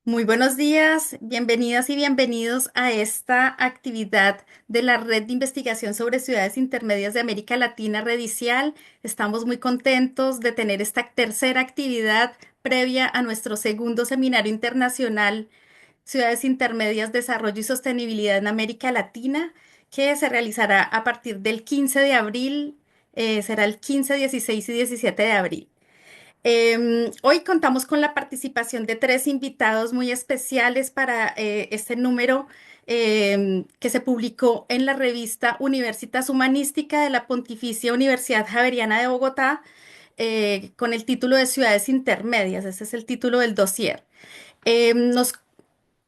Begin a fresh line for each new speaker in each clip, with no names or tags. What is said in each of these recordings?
Muy buenos días, bienvenidas y bienvenidos a esta actividad de la Red de Investigación sobre Ciudades Intermedias de América Latina, Redicial. Estamos muy contentos de tener esta tercera actividad previa a nuestro segundo seminario internacional, Ciudades Intermedias, Desarrollo y Sostenibilidad en América Latina, que se realizará a partir del 15 de abril, será el 15, 16 y 17 de abril. Hoy contamos con la participación de tres invitados muy especiales para este número que se publicó en la revista Universitas Humanística de la Pontificia Universidad Javeriana de Bogotá con el título de Ciudades Intermedias. Ese es el título del dossier. Nos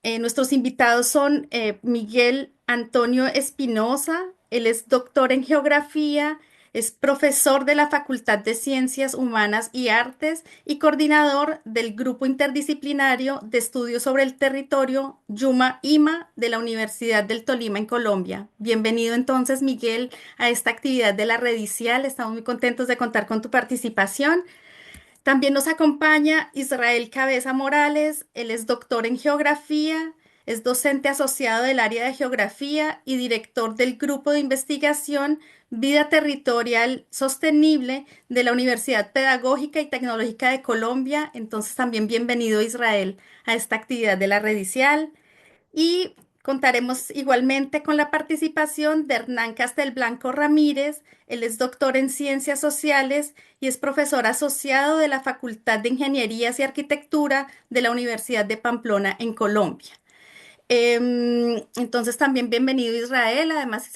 Nuestros invitados son Miguel Antonio Espinosa, él es doctor en geografía, es profesor de la Facultad de Ciencias Humanas y Artes y coordinador del Grupo Interdisciplinario de Estudios sobre el Territorio Yuma-IMA de la Universidad del Tolima en Colombia. Bienvenido entonces, Miguel, a esta actividad de la Redicial. Estamos muy contentos de contar con tu participación. También nos acompaña Israel Cabeza Morales, él es doctor en geografía, es docente asociado del área de geografía y director del grupo de investigación Vida Territorial Sostenible de la Universidad Pedagógica y Tecnológica de Colombia. Entonces también bienvenido Israel a esta actividad de la Redicial. Y contaremos igualmente con la participación de Hernán Castelblanco Ramírez. Él es doctor en Ciencias Sociales y es profesor asociado de la Facultad de Ingenierías y Arquitectura de la Universidad de Pamplona en Colombia. Entonces también bienvenido Israel, además,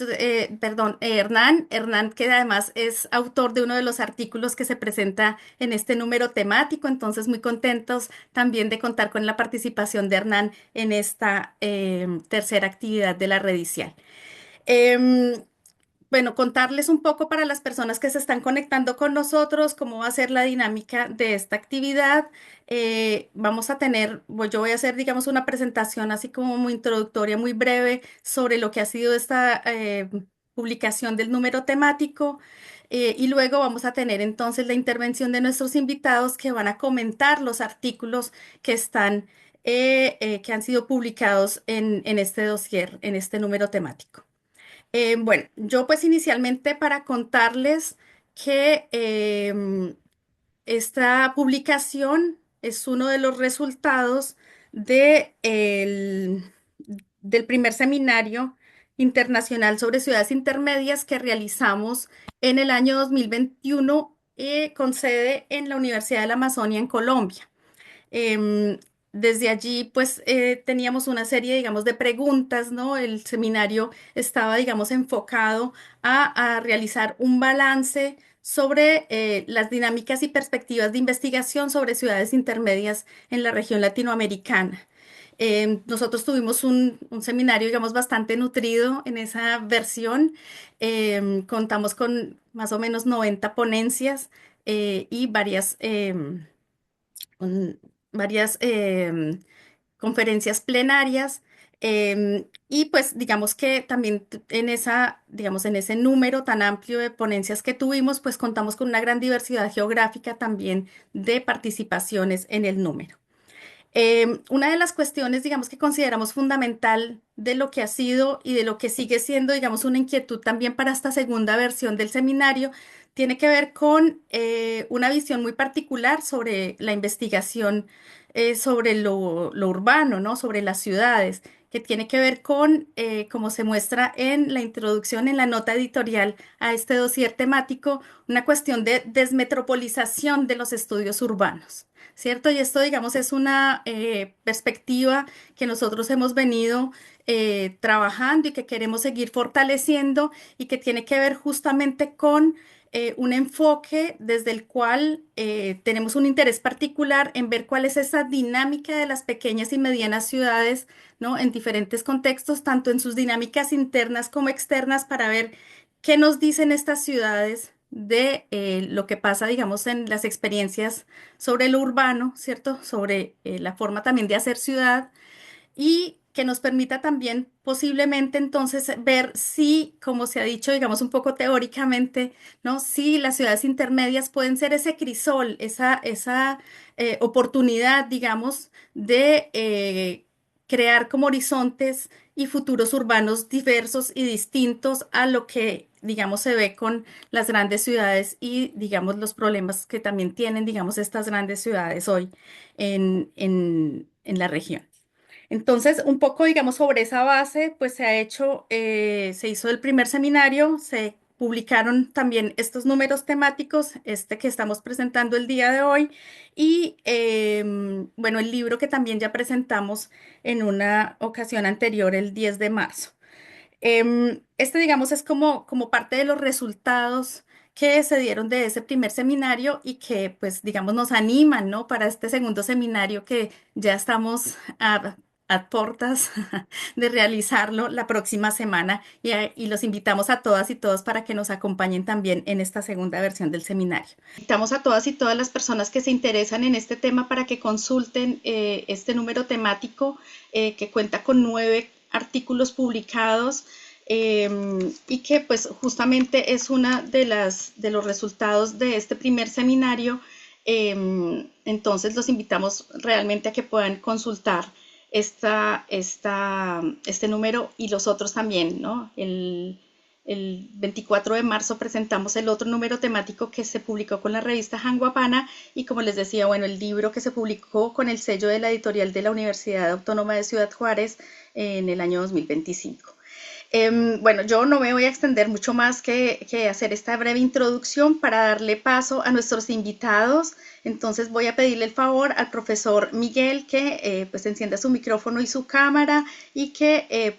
Hernán, que además es autor de uno de los artículos que se presenta en este número temático, entonces muy contentos también de contar con la participación de Hernán en esta tercera actividad de la redicial. Em, bueno, contarles un poco para las personas que se están conectando con nosotros, cómo va a ser la dinámica de esta actividad. Vamos a tener, yo voy a hacer, digamos, una presentación así como muy introductoria, muy breve sobre lo que ha sido esta publicación del número temático. Y luego vamos a tener entonces la intervención de nuestros invitados que van a comentar los artículos que están, que han sido publicados en este dossier, en este número temático. Bueno, yo pues inicialmente para contarles que esta publicación es uno de los resultados del primer seminario internacional sobre ciudades intermedias que realizamos en el año 2021 con sede en la Universidad de la Amazonia en Colombia. Em, Desde allí, pues, teníamos una serie, digamos, de preguntas, ¿no? El seminario estaba, digamos, enfocado a realizar un balance sobre las dinámicas y perspectivas de investigación sobre ciudades intermedias en la región latinoamericana. Nosotros tuvimos un seminario, digamos, bastante nutrido en esa versión. Contamos con más o menos 90 ponencias y un- varias conferencias plenarias. Y pues digamos que también en digamos, en ese número tan amplio de ponencias que tuvimos, pues contamos con una gran diversidad geográfica también de participaciones en el número. Una de las cuestiones, digamos, que consideramos fundamental de lo que ha sido y de lo que sigue siendo, digamos, una inquietud también para esta segunda versión del seminario, tiene que ver con una visión muy particular sobre la investigación sobre lo urbano, ¿no? Sobre las ciudades, que tiene que ver con, como se muestra en la introducción, en la nota editorial a este dossier temático, una cuestión de desmetropolización de los estudios urbanos. ¿Cierto? Y esto, digamos, es una perspectiva que nosotros hemos venido trabajando y que queremos seguir fortaleciendo y que tiene que ver justamente con un enfoque desde el cual tenemos un interés particular en ver cuál es esa dinámica de las pequeñas y medianas ciudades, ¿no? En diferentes contextos, tanto en sus dinámicas internas como externas, para ver qué nos dicen estas ciudades de lo que pasa, digamos, en las experiencias sobre lo urbano, ¿cierto? Sobre la forma también de hacer ciudad y que nos permita también posiblemente entonces ver si, como se ha dicho, digamos un poco teóricamente, ¿no? Si las ciudades intermedias pueden ser ese crisol, esa oportunidad, digamos, de crear como horizontes y futuros urbanos diversos y distintos a lo que, digamos, se ve con las grandes ciudades y, digamos, los problemas que también tienen, digamos, estas grandes ciudades hoy en la región. Entonces, un poco, digamos, sobre esa base, pues se hizo el primer seminario, se publicaron también estos números temáticos, este que estamos presentando el día de hoy, y bueno, el libro que también ya presentamos en una ocasión anterior, el 10 de marzo. Este, digamos, es como parte de los resultados que se dieron de ese primer seminario y que, pues, digamos, nos animan, ¿no? Para este segundo seminario que ya estamos a portas de realizarlo la próxima semana y los invitamos a todas y todos para que nos acompañen también en esta segunda versión del seminario. Invitamos a todas y todas las personas que se interesan en este tema para que consulten este número temático que cuenta con 9 artículos publicados y que pues justamente es una de los resultados de este primer seminario. Entonces los invitamos realmente a que puedan consultar este número y los otros también, ¿no? El 24 de marzo presentamos el otro número temático que se publicó con la revista Janguapana y como les decía, bueno, el libro que se publicó con el sello de la editorial de la Universidad Autónoma de Ciudad Juárez en el año 2025. Bueno, yo no me voy a extender mucho más que hacer esta breve introducción para darle paso a nuestros invitados. Entonces voy a pedirle el favor al profesor Miguel que pues encienda su micrófono y su cámara y que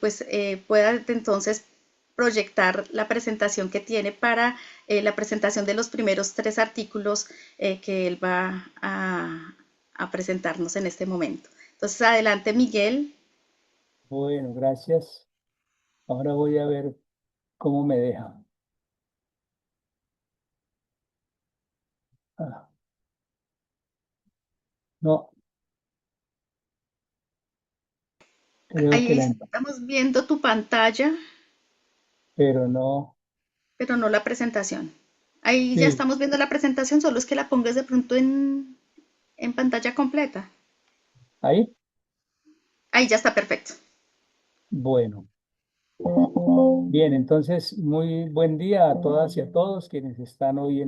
pueda entonces proyectar la presentación que tiene para la presentación de los primeros 3 artículos que él va a presentarnos en este momento. Entonces, adelante, Miguel.
Bueno, gracias. Ahora voy a ver cómo me deja. Ah, no, creo que
Ahí
la...
estamos viendo tu pantalla,
Pero no.
pero no la presentación. Ahí ya
Sí,
estamos viendo la presentación, solo es que la pongas de pronto en pantalla completa.
ahí.
Ahí ya está perfecto.
Bueno. Bien, entonces, muy buen día a todas y a todos quienes están hoy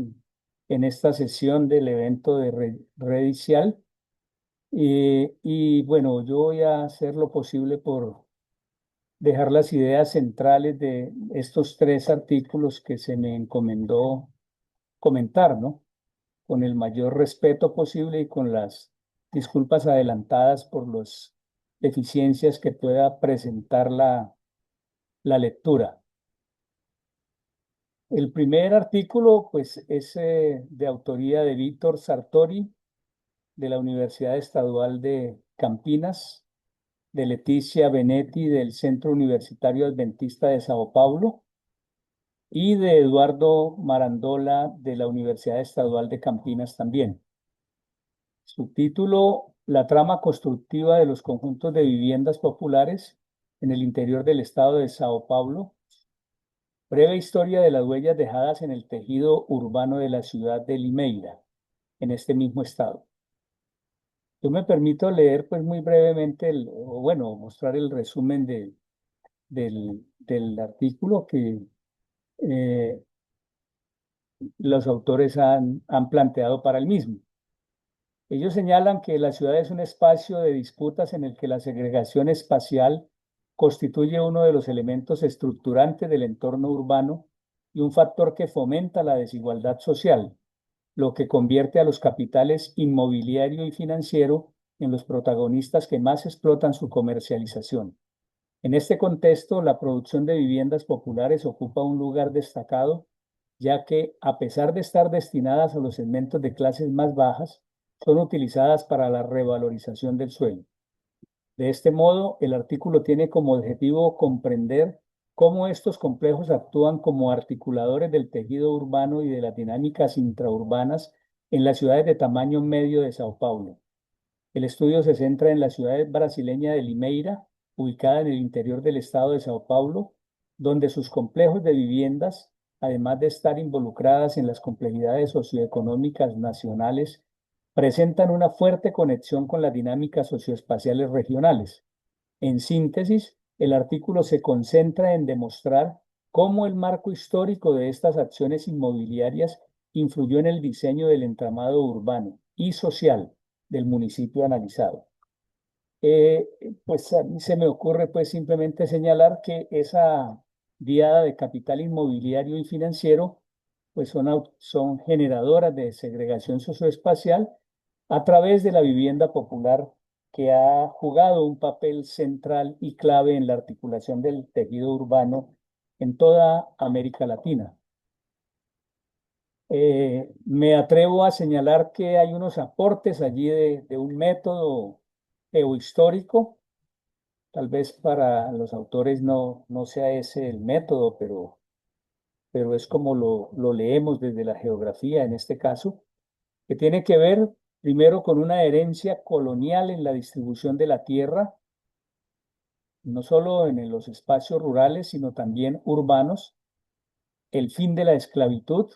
en esta sesión del evento de Redicial. Y bueno, yo voy a hacer lo posible por dejar las ideas centrales de estos 3 artículos que se me encomendó comentar, ¿no? Con el mayor respeto posible y con las disculpas adelantadas por las deficiencias que pueda presentar la lectura. El primer artículo, pues, es de autoría de Víctor Sartori, de la Universidad Estadual de Campinas, de Leticia Benetti, del Centro Universitario Adventista de Sao Paulo, y de Eduardo Marandola, de la Universidad Estadual de Campinas también. Subtítulo: La trama constructiva de los conjuntos de viviendas populares en el interior del estado de Sao Paulo. Breve historia de las huellas dejadas en el tejido urbano de la ciudad de Limeira, en este mismo estado. Yo me permito leer pues muy brevemente, o bueno, mostrar el resumen del artículo que eh, los autores han planteado para el mismo. Ellos señalan que la ciudad es un espacio de disputas en el que la segregación espacial constituye uno de los elementos estructurantes del entorno urbano y un factor que fomenta la desigualdad social, lo que convierte a los capitales inmobiliario y financiero en los protagonistas que más explotan su comercialización. En este contexto, la producción de viviendas populares ocupa un lugar destacado, ya que, a pesar de estar destinadas a los segmentos de clases más bajas, son utilizadas para la revalorización del suelo. De este modo, el artículo tiene como objetivo comprender cómo estos complejos actúan como articuladores del tejido urbano y de las dinámicas intraurbanas en las ciudades de tamaño medio de Sao Paulo. El estudio se centra en la ciudad brasileña de Limeira, ubicada en el interior del estado de Sao Paulo, donde sus complejos de viviendas, además de estar involucradas en las complejidades socioeconómicas nacionales, presentan una fuerte conexión con las dinámicas socioespaciales regionales. En síntesis, el artículo se concentra en demostrar cómo el marco histórico de estas acciones inmobiliarias influyó en el diseño del entramado urbano y social del municipio analizado. Eh, pues a mí se me ocurre pues simplemente señalar que esa diada de capital inmobiliario y financiero pues son generadoras de segregación socioespacial a través de la vivienda popular que ha jugado un papel central y clave en la articulación del tejido urbano en toda América Latina. Me atrevo a señalar que hay unos aportes allí de un método geohistórico. Tal vez para los autores no sea ese el método, pero es como lo leemos desde la geografía en este caso, que tiene que ver primero con una herencia colonial en la distribución de la tierra, no solo en los espacios rurales, sino también urbanos, el fin de la esclavitud,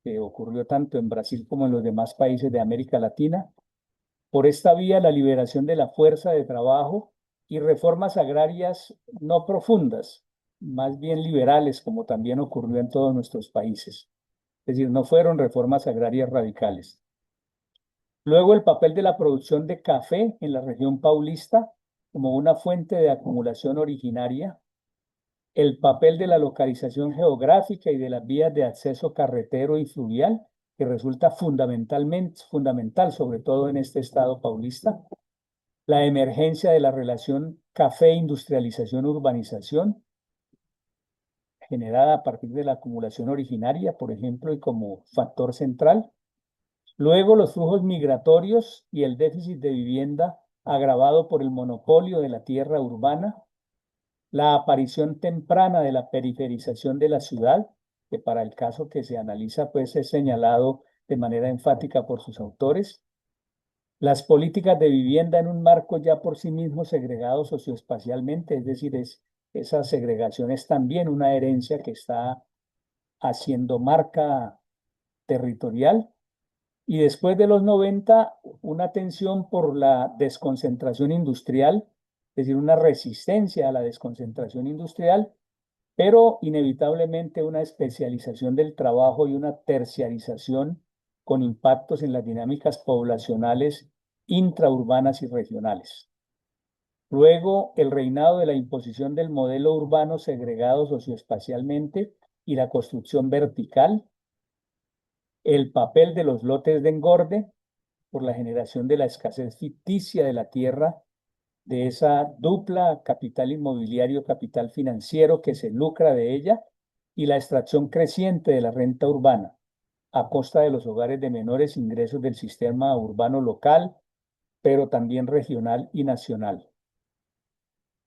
que ocurrió tanto en Brasil como en los demás países de América Latina. Por esta vía, la liberación de la fuerza de trabajo y reformas agrarias no profundas, más bien liberales, como también ocurrió en todos nuestros países. Es decir, no fueron reformas agrarias radicales. Luego, el papel de la producción de café en la región paulista como una fuente de acumulación originaria, el papel de la localización geográfica y de las vías de acceso carretero y fluvial, que resulta fundamental, sobre todo en este estado paulista, la emergencia de la relación café-industrialización-urbanización, generada a partir de la acumulación originaria, por ejemplo, y como factor central. Luego, los flujos migratorios y el déficit de vivienda agravado por el monopolio de la tierra urbana, la aparición temprana de la periferización de la ciudad, que para el caso que se analiza, pues es señalado de manera enfática por sus autores, las políticas de vivienda en un marco ya por sí mismo segregado socioespacialmente, es decir, esa segregación es también una herencia que está haciendo marca territorial. Y después de los 90 una tensión por la desconcentración industrial, es decir, una resistencia a la desconcentración industrial, pero inevitablemente una especialización del trabajo y una terciarización con impactos en las dinámicas poblacionales intraurbanas y regionales. Luego, el reinado de la imposición del modelo urbano segregado socioespacialmente y la construcción vertical, el papel de los lotes de engorde por la generación de la escasez ficticia de la tierra, de esa dupla capital inmobiliario, capital financiero que se lucra de ella, y la extracción creciente de la renta urbana a costa de los hogares de menores ingresos del sistema urbano local, pero también regional y nacional.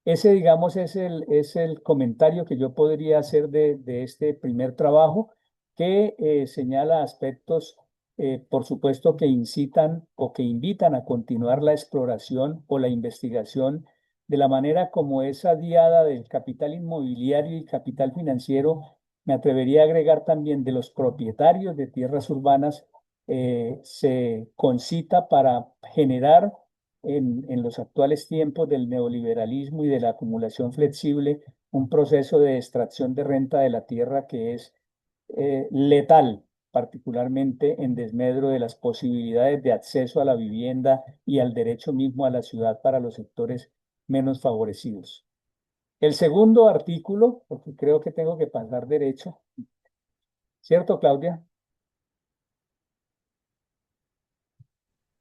Ese, digamos, es el comentario que yo podría hacer de este primer trabajo que señala aspectos, por supuesto, que incitan o que invitan a continuar la exploración o la investigación de la manera como esa diada del capital inmobiliario y capital financiero, me atrevería a agregar también de los propietarios de tierras urbanas, se concita para generar en los actuales tiempos del neoliberalismo y de la acumulación flexible, un proceso de extracción de renta de la tierra que es letal, particularmente en desmedro de las posibilidades de acceso a la vivienda y al derecho mismo a la ciudad para los sectores menos favorecidos. El segundo artículo, porque creo que tengo que pasar derecho, ¿cierto, Claudia?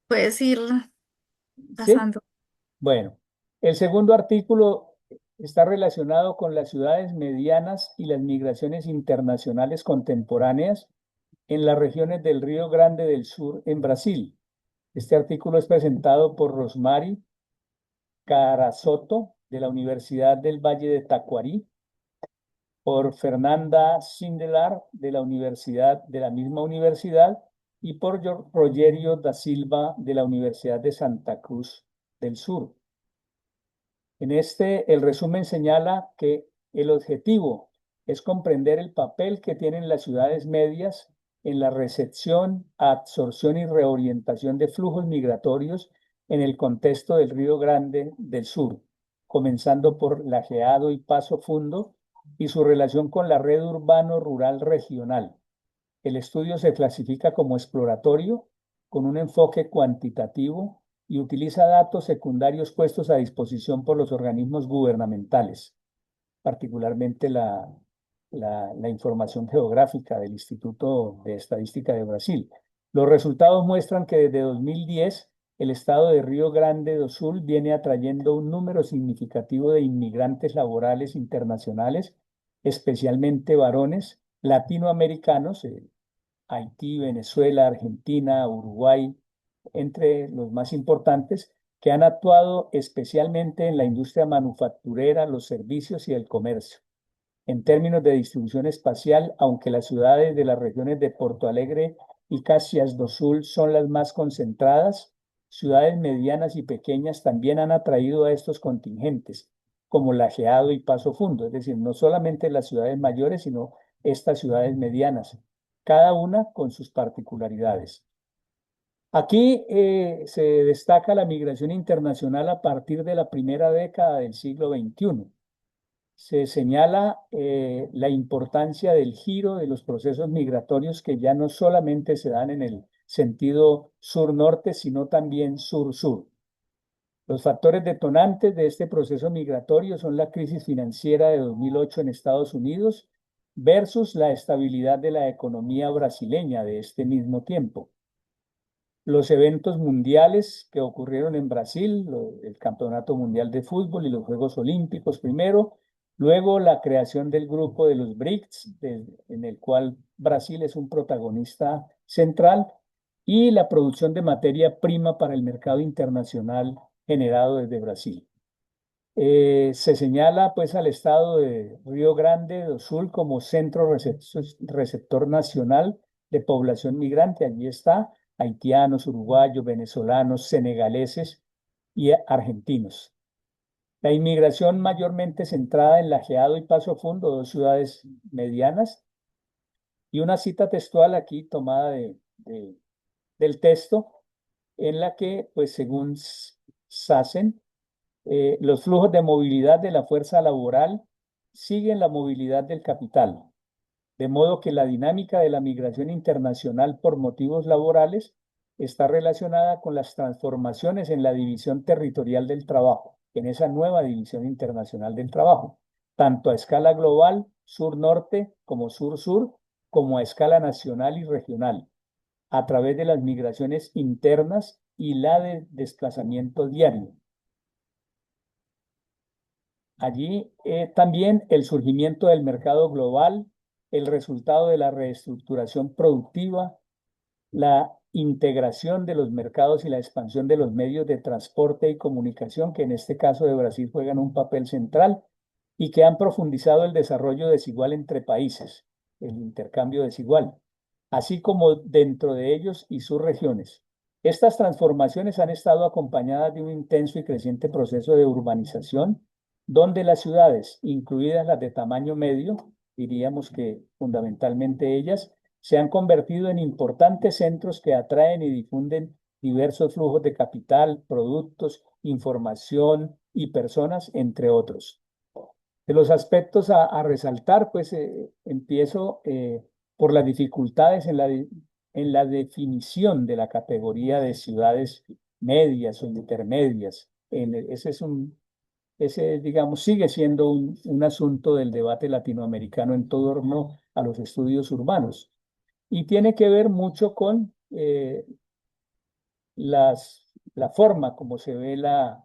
Puedes ir
Sí.
pasando.
Bueno, el segundo artículo está relacionado con las ciudades medianas y las migraciones internacionales contemporáneas en las regiones del Río Grande del Sur en Brasil. Este artículo es presentado por Rosmary Carasoto de la Universidad del Valle de Tacuarí, por Fernanda Sindelar de la misma universidad y por Rogerio da Silva de la Universidad de Santa Cruz del Sur. El resumen señala que el objetivo es comprender el papel que tienen las ciudades medias en la recepción, absorción y reorientación de flujos migratorios en el contexto del Río Grande del Sur, comenzando por Lajeado y Paso Fundo y su relación con la red urbano-rural regional. El estudio se clasifica como exploratorio con un enfoque cuantitativo y utiliza datos secundarios puestos a disposición por los organismos gubernamentales, particularmente la información geográfica del Instituto de Estadística de Brasil. Los resultados muestran que desde 2010 el estado de Río Grande do Sul viene atrayendo un número significativo de inmigrantes laborales internacionales, especialmente varones latinoamericanos, Haití, Venezuela, Argentina, Uruguay, entre los más importantes, que han actuado especialmente en la industria manufacturera, los servicios y el comercio. En términos de distribución espacial, aunque las ciudades de las regiones de Porto Alegre y Caxias do Sul son las más concentradas, ciudades medianas y pequeñas también han atraído a estos contingentes, como Lajeado y Paso Fundo, es decir, no solamente las ciudades mayores, sino estas ciudades medianas, cada una con sus particularidades. Aquí se destaca la migración internacional a partir de la primera década del siglo XXI. Se señala la importancia del giro de los procesos migratorios que ya no solamente se dan en el sentido sur-norte, sino también sur-sur. Los factores detonantes de este proceso migratorio son la crisis financiera de 2008 en Estados Unidos versus la estabilidad de la economía brasileña de este mismo tiempo. Los eventos mundiales que ocurrieron en Brasil, el Campeonato Mundial de Fútbol y los Juegos Olímpicos primero, luego la creación del grupo de los BRICS, en el cual Brasil es un protagonista central, y la producción de materia prima para el mercado internacional generado desde Brasil. Se señala pues al estado de Río Grande do Sul como centro receptor nacional de población migrante. Allí está haitianos, uruguayos, venezolanos, senegaleses y argentinos. La inmigración mayormente centrada en Lajeado y Paso Fundo, dos ciudades medianas, y una cita textual aquí tomada del texto en la que, pues según Sassen, los flujos de movilidad de la fuerza laboral siguen la movilidad del capital, de modo que la dinámica de la migración internacional por motivos laborales está relacionada con las transformaciones en la división territorial del trabajo, en esa nueva división internacional del trabajo, tanto a escala global, sur-norte como sur-sur, como a escala nacional y regional, a través de las migraciones internas y la de desplazamiento diario. Allí también el surgimiento del mercado global, el resultado de la reestructuración productiva, la integración de los mercados y la expansión de los medios de transporte y comunicación, que en este caso de Brasil juegan un papel central y que han profundizado el desarrollo desigual entre países, el intercambio desigual, así como dentro de ellos y sus regiones. Estas transformaciones han estado acompañadas de un intenso y creciente proceso de urbanización, donde las ciudades, incluidas las de tamaño medio, diríamos que fundamentalmente ellas, se han convertido en importantes centros que atraen y difunden diversos flujos de capital, productos, información y personas, entre otros. De los aspectos a resaltar, pues empiezo por las dificultades en la definición de la categoría de ciudades medias o intermedias. Ese, digamos, sigue siendo un asunto del debate latinoamericano en torno a los estudios urbanos y tiene que ver mucho con la forma como se ve la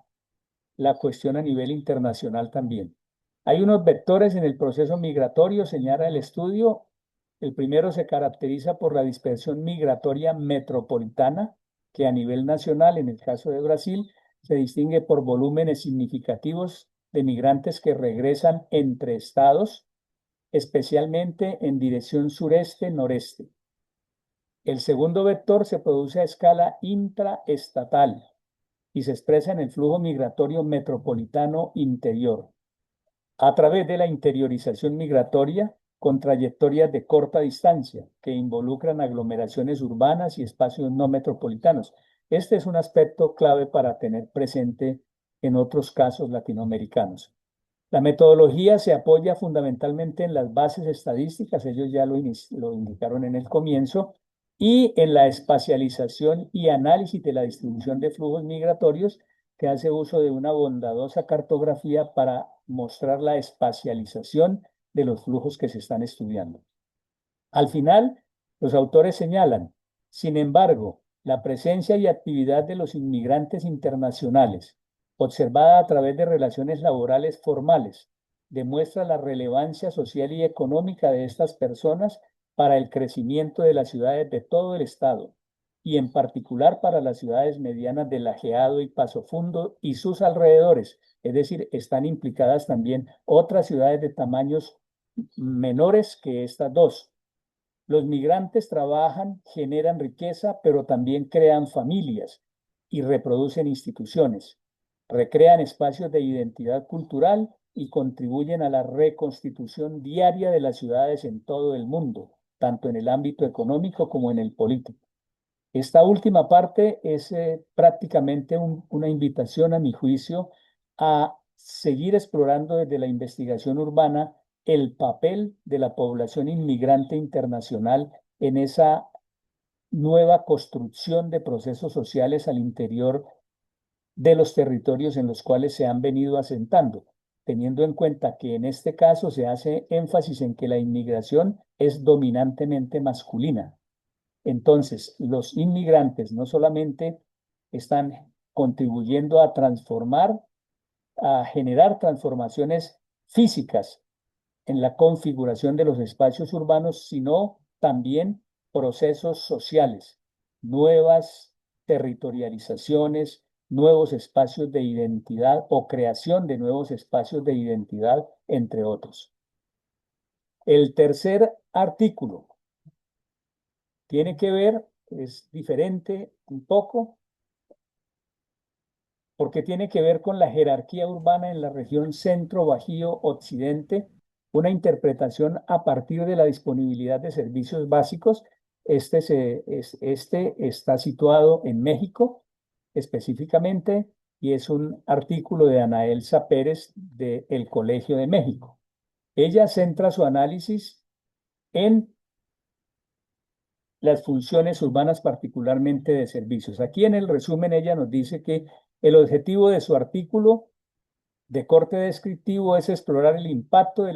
cuestión a nivel internacional también. Hay unos vectores en el proceso migratorio, señala el estudio. El primero se caracteriza por la dispersión migratoria metropolitana, que a nivel nacional, en el caso de Brasil, se distingue por volúmenes significativos de migrantes que regresan entre estados, especialmente en dirección sureste-noreste. El segundo vector se produce a escala intraestatal, y se expresa en el flujo migratorio metropolitano interior, a través de la interiorización migratoria con trayectorias de corta distancia que involucran aglomeraciones urbanas y espacios no metropolitanos. Este es un aspecto clave para tener presente en otros casos latinoamericanos. La metodología se apoya fundamentalmente en las bases estadísticas, ellos ya lo indicaron en el comienzo, y en la espacialización y análisis de la distribución de flujos migratorios, que hace uso de una bondadosa cartografía para mostrar la espacialización de los flujos que se están estudiando. Al final, los autores señalan, sin embargo, la presencia y actividad de los inmigrantes internacionales, observada a través de relaciones laborales formales, demuestra la relevancia social y económica de estas personas para el crecimiento de las ciudades de todo el estado y en particular para las ciudades medianas de Lajeado y Paso Fundo y sus alrededores. Es decir, están implicadas también otras ciudades de tamaños menores que estas dos. Los migrantes trabajan, generan riqueza, pero también crean familias y reproducen instituciones, recrean espacios de identidad cultural y contribuyen a la reconstitución diaria de las ciudades en todo el mundo, tanto en el ámbito económico como en el político. Esta última parte es prácticamente una invitación, a mi juicio, a seguir explorando desde la investigación urbana el papel de la población inmigrante internacional en esa nueva construcción de procesos sociales al interior de los territorios en los cuales se han venido asentando, teniendo en cuenta que en este caso se hace énfasis en que la inmigración es dominantemente masculina. Entonces, los inmigrantes no solamente están contribuyendo a transformar, a generar transformaciones físicas en la configuración de los espacios urbanos, sino también procesos sociales, nuevas territorializaciones, nuevos espacios de identidad o creación de nuevos espacios de identidad, entre otros. El tercer artículo tiene que ver, es diferente un poco, porque tiene que ver con la jerarquía urbana en la región centro, bajío, occidente, una interpretación a partir de la disponibilidad de servicios básicos. Este está situado en México específicamente y es un artículo de Ana Elsa Pérez del Colegio de México. Ella centra su análisis en las funciones urbanas, particularmente de servicios. Aquí en el resumen ella nos dice que el objetivo de su artículo de corte descriptivo es explorar el impacto de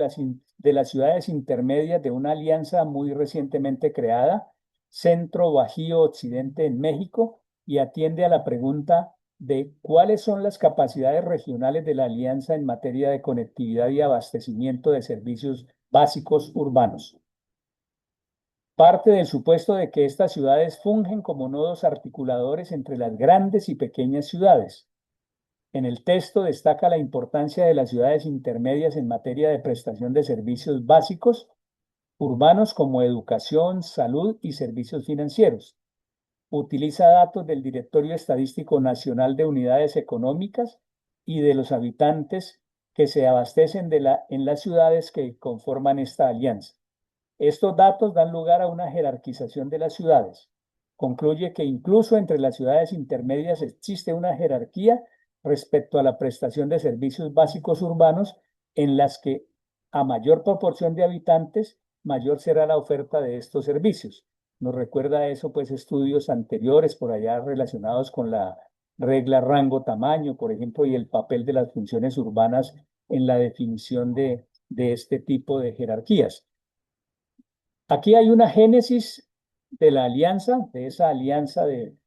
las ciudades intermedias de una alianza muy recientemente creada, Centro Bajío Occidente en México, y atiende a la pregunta de cuáles son las capacidades regionales de la alianza en materia de conectividad y abastecimiento de servicios básicos urbanos. Parte del supuesto de que estas ciudades fungen como nodos articuladores entre las grandes y pequeñas ciudades. En el texto destaca la importancia de las ciudades intermedias en materia de prestación de servicios básicos urbanos como educación, salud y servicios financieros. Utiliza datos del Directorio Estadístico Nacional de Unidades Económicas y de los habitantes que se abastecen en las ciudades que conforman esta alianza. Estos datos dan lugar a una jerarquización de las ciudades. Concluye que incluso entre las ciudades intermedias existe una jerarquía respecto a la prestación de servicios básicos urbanos en las que a mayor proporción de habitantes, mayor será la oferta de estos servicios. Nos recuerda eso, pues, estudios anteriores por allá relacionados con la regla rango-tamaño, por ejemplo, y el papel de las funciones urbanas en la definición de este tipo de jerarquías. Aquí hay una génesis de la alianza, de esa alianza de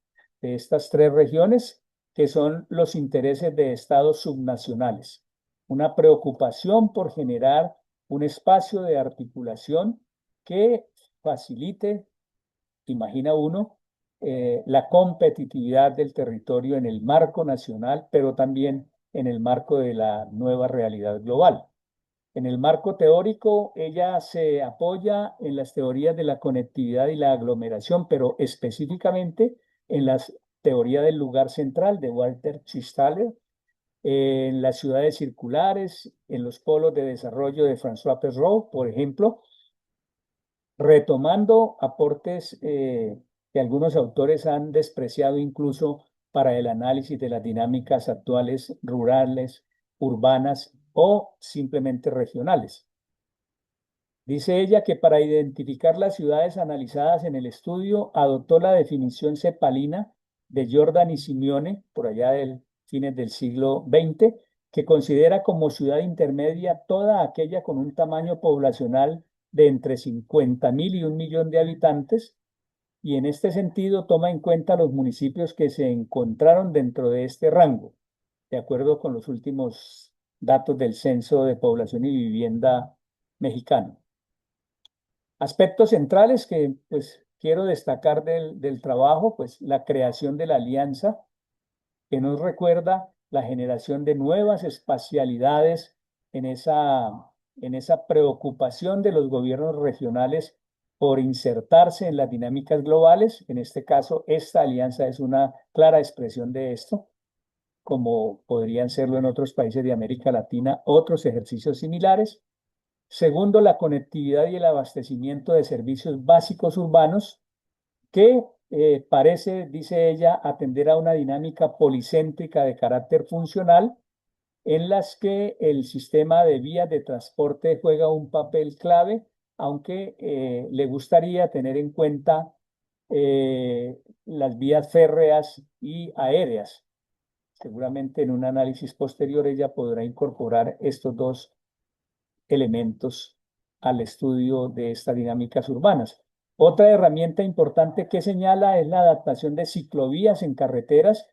estas tres regiones, que son los intereses de estados subnacionales. Una preocupación por generar un espacio de articulación que facilite, imagina uno, la competitividad del territorio en el marco nacional, pero también en el marco de la nueva realidad global. En el marco teórico, ella se apoya en las teorías de la conectividad y la aglomeración, pero específicamente en las teoría del lugar central de Walter Chistaler, en las ciudades circulares, en los polos de desarrollo de François Perrault, por ejemplo, retomando aportes que algunos autores han despreciado incluso para el análisis de las dinámicas actuales rurales, urbanas o simplemente regionales. Dice ella que para identificar las ciudades analizadas en el estudio adoptó la definición cepalina de Jordan y Simeone, por allá del fines del siglo XX, que considera como ciudad intermedia toda aquella con un tamaño poblacional de entre 50.000 y 1 millón de habitantes, y en este sentido toma en cuenta los municipios que se encontraron dentro de este rango, de acuerdo con los últimos datos del Censo de Población y Vivienda mexicano. Aspectos centrales que pues quiero destacar del trabajo, pues la creación de la alianza, que nos recuerda la generación de nuevas espacialidades en esa preocupación de los gobiernos regionales por insertarse en las dinámicas globales. En este caso, esta alianza es una clara expresión de esto, como podrían serlo en otros países de América Latina, otros ejercicios similares. Segundo, la conectividad y el abastecimiento de servicios básicos urbanos que parece, dice ella, atender a una dinámica policéntrica de carácter funcional en las que el sistema de vías de transporte juega un papel clave, aunque le gustaría tener en cuenta las vías férreas y aéreas. Seguramente en un análisis posterior ella podrá incorporar estos dos elementos al estudio de estas dinámicas urbanas. Otra herramienta importante que señala es la adaptación de ciclovías en carreteras,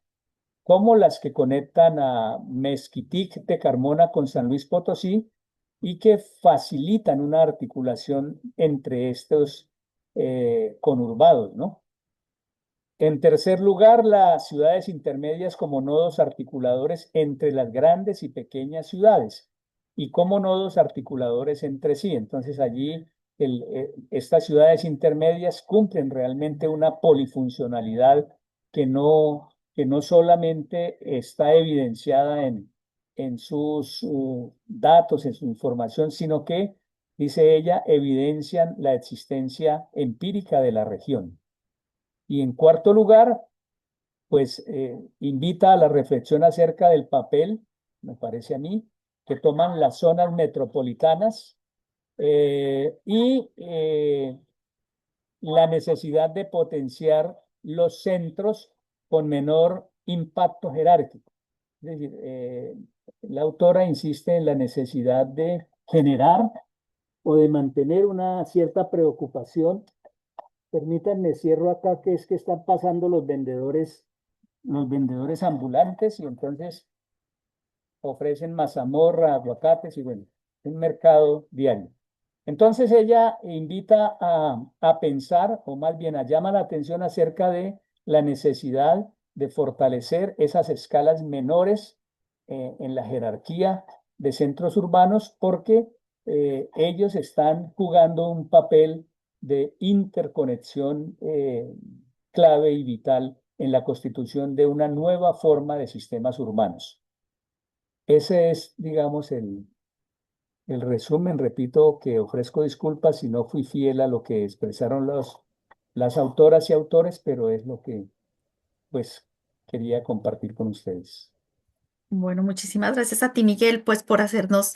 como las que conectan a Mezquitic de Carmona con San Luis Potosí y que facilitan una articulación entre estos conurbados, ¿no? En tercer lugar, las ciudades intermedias como nodos articuladores entre las grandes y pequeñas ciudades y como nodos articuladores entre sí. Entonces allí estas ciudades intermedias cumplen realmente una polifuncionalidad que no solamente está evidenciada en sus datos, en su información, sino que, dice ella, evidencian la existencia empírica de la región. Y en cuarto lugar, pues invita a la reflexión acerca del papel, me parece a mí, que toman las zonas metropolitanas y la necesidad de potenciar los centros con menor impacto jerárquico. Es decir, la autora insiste en la necesidad de generar o de mantener una cierta preocupación. Permítanme, cierro acá, que es que están pasando los vendedores ambulantes y entonces ofrecen mazamorra, aguacates y bueno, un mercado diario. Entonces ella invita a pensar, o más bien llama la atención acerca de la necesidad de fortalecer esas escalas menores en la jerarquía de centros urbanos porque ellos están jugando un papel de interconexión clave y vital en la constitución de una nueva forma de sistemas urbanos. Ese es, digamos, el resumen. Repito que ofrezco disculpas si no fui fiel a lo que expresaron las autoras y autores, pero es lo que, pues, quería compartir con ustedes.
Bueno, muchísimas gracias a ti, Miguel, pues por hacernos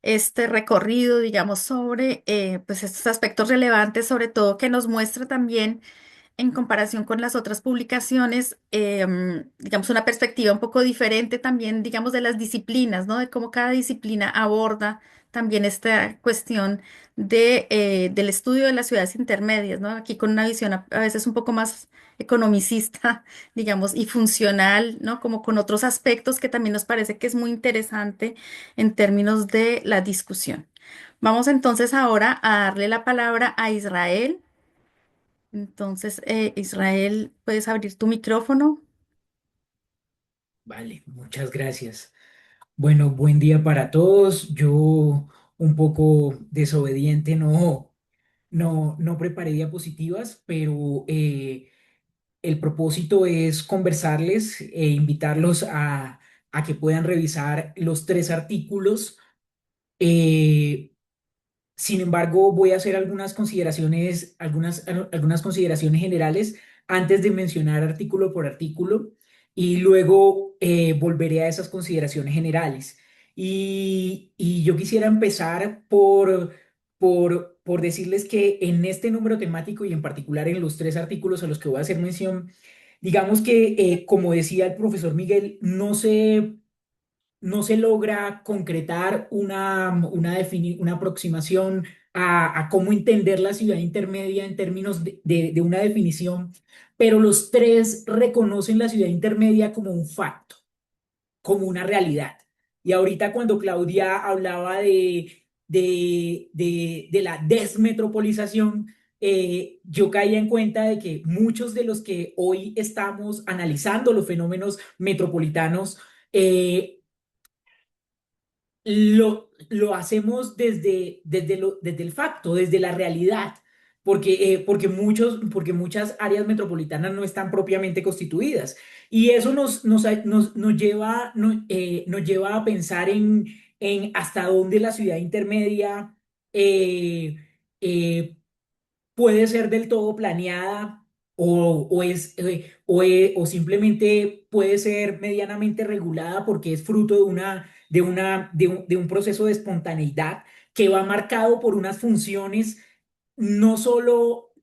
este recorrido, digamos, sobre pues estos aspectos relevantes, sobre todo que nos muestra también en comparación con las otras publicaciones, digamos, una perspectiva un poco diferente también, digamos, de las disciplinas, ¿no? De cómo cada disciplina aborda también esta cuestión del estudio de las ciudades intermedias, ¿no? Aquí con una visión a veces un poco más economicista, digamos, y funcional, ¿no? Como con otros aspectos que también nos parece que es muy interesante en términos de la discusión. Vamos entonces ahora a darle la palabra a Israel. Entonces, Israel, ¿puedes abrir tu micrófono?
Vale, muchas gracias. Bueno, buen día para todos. Yo un poco desobediente, no preparé diapositivas, pero el propósito es conversarles e invitarlos a que puedan revisar los tres artículos. Eh, Sin embargo, voy a hacer algunas consideraciones generales antes de mencionar artículo por artículo y luego volveré a esas consideraciones generales. Y yo quisiera empezar por decirles que en este número temático y en particular en los tres artículos a los que voy a hacer mención, digamos que, como decía el profesor Miguel, no se logra concretar una aproximación a cómo entender la ciudad intermedia en términos de una definición, pero los tres reconocen la ciudad intermedia como un facto, como una realidad. Y ahorita cuando Claudia hablaba de la desmetropolización, yo caía en cuenta de que muchos de los que hoy estamos analizando los fenómenos metropolitanos, lo hacemos desde el facto, desde la realidad, porque muchas áreas metropolitanas no están propiamente constituidas. Y eso nos lleva a pensar en hasta dónde la ciudad intermedia eh, eh, puede ser del todo planeada o simplemente puede ser medianamente regulada porque es fruto de un proceso de espontaneidad que va marcado por unas funciones no solo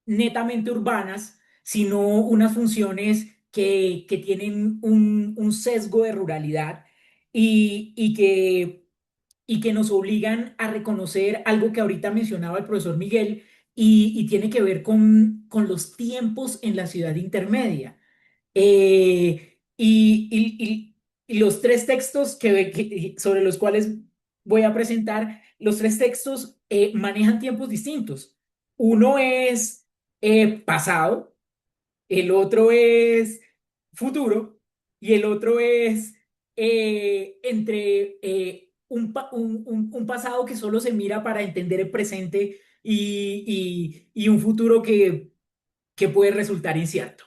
netamente urbanas, sino unas funciones que tienen un sesgo de ruralidad y, y que y que nos obligan a reconocer algo que ahorita mencionaba el profesor Miguel y tiene que ver con los tiempos en la ciudad intermedia. Y los tres textos sobre los cuales voy a presentar, los tres textos manejan tiempos distintos. Uno es pasado, el otro es futuro y el otro es entre un pasado que solo se mira para entender el presente y un futuro que puede resultar incierto.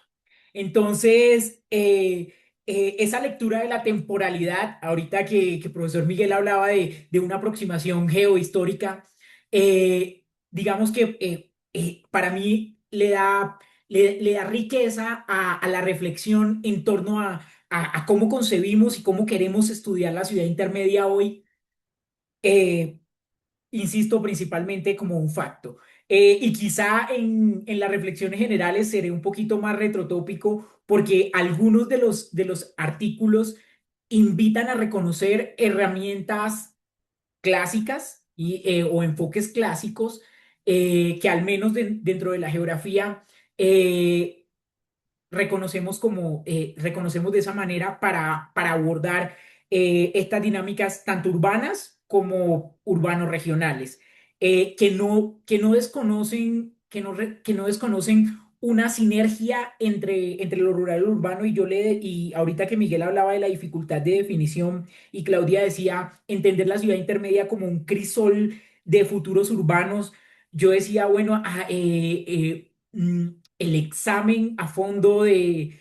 Entonces, esa lectura de la temporalidad, ahorita que el profesor Miguel hablaba de una aproximación geohistórica, digamos que para mí le da riqueza a la reflexión en torno a cómo concebimos y cómo queremos estudiar la ciudad intermedia hoy. Eh, Insisto, principalmente como un facto. Y quizá en las reflexiones generales seré un poquito más retrotópico porque algunos de los artículos invitan a reconocer herramientas clásicas o enfoques clásicos que al menos dentro de la geografía eh, reconocemos de esa manera para abordar estas dinámicas tanto urbanas como urbano-regionales, que no desconocen, que no desconocen una sinergia entre lo rural y lo urbano. Y ahorita que Miguel hablaba de la dificultad de definición y Claudia decía entender la ciudad intermedia como un crisol de futuros urbanos, yo decía, bueno, el examen a fondo de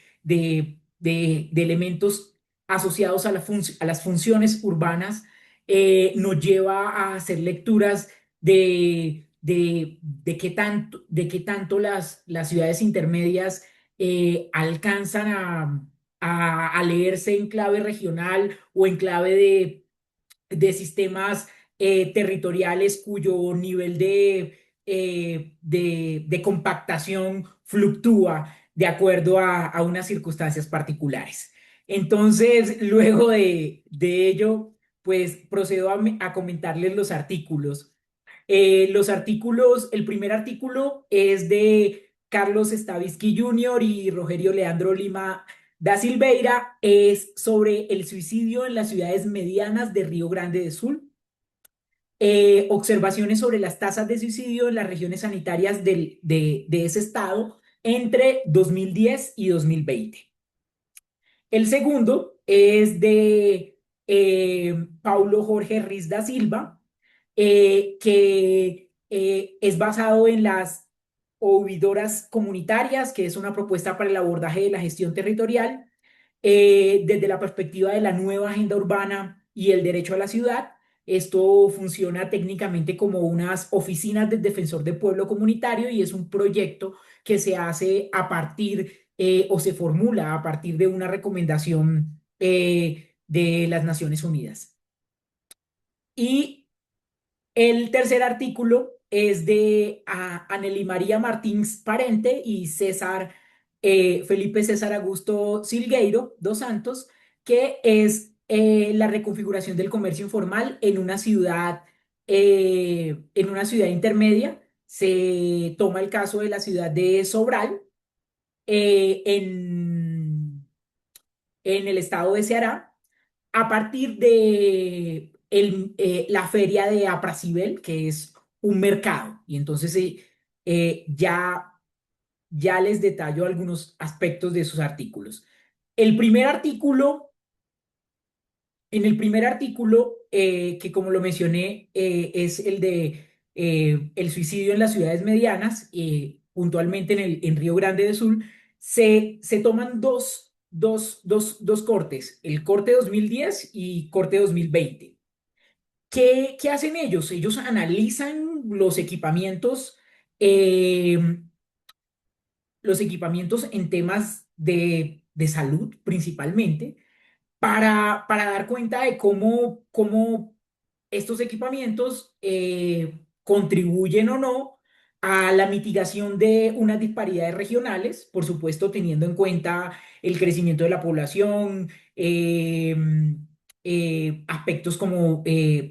elementos asociados a las funciones urbanas nos lleva a hacer lecturas de qué tanto las ciudades intermedias alcanzan a leerse en clave regional o en clave de sistemas territoriales cuyo nivel de compactación fluctúa de acuerdo a unas circunstancias particulares. Entonces, luego de ello, pues procedo a comentarles los artículos. El primer artículo es de Carlos Stavisky Jr. y Rogerio Leandro Lima da Silveira, es sobre el suicidio en las ciudades medianas de Río Grande do Sul. Observaciones sobre las tasas de suicidio en las regiones sanitarias de ese estado entre 2010 y 2020. El segundo es de Paulo Jorge Riz da Silva, que es basado en las oidoras comunitarias, que es una propuesta para el abordaje de la gestión territorial desde la perspectiva de la nueva agenda urbana y el derecho a la ciudad. Esto funciona técnicamente como unas oficinas del defensor del pueblo comunitario y es un proyecto que se hace a partir o se formula a partir de una recomendación de las Naciones Unidas. Y el tercer artículo es de Anely María Martins Parente y Felipe César Augusto Silgueiro dos Santos, que es la reconfiguración del comercio informal en una ciudad intermedia. Se toma el caso de la ciudad de Sobral, eh, en, en el estado de Ceará a partir de la feria de Apracibel, que es un mercado. Y entonces ya les detallo algunos aspectos de sus artículos. El primer artículo, en el primer artículo, que como lo mencioné, es el de el suicidio en las ciudades medianas, puntualmente en Río Grande do Sul, se toman dos cortes, el corte 2010 y corte 2020. ¿Qué hacen ellos? Ellos analizan eh, los equipamientos en temas de salud principalmente para dar cuenta de cómo estos equipamientos contribuyen o no a la mitigación de unas disparidades regionales, por supuesto teniendo en cuenta el crecimiento de la población, aspectos como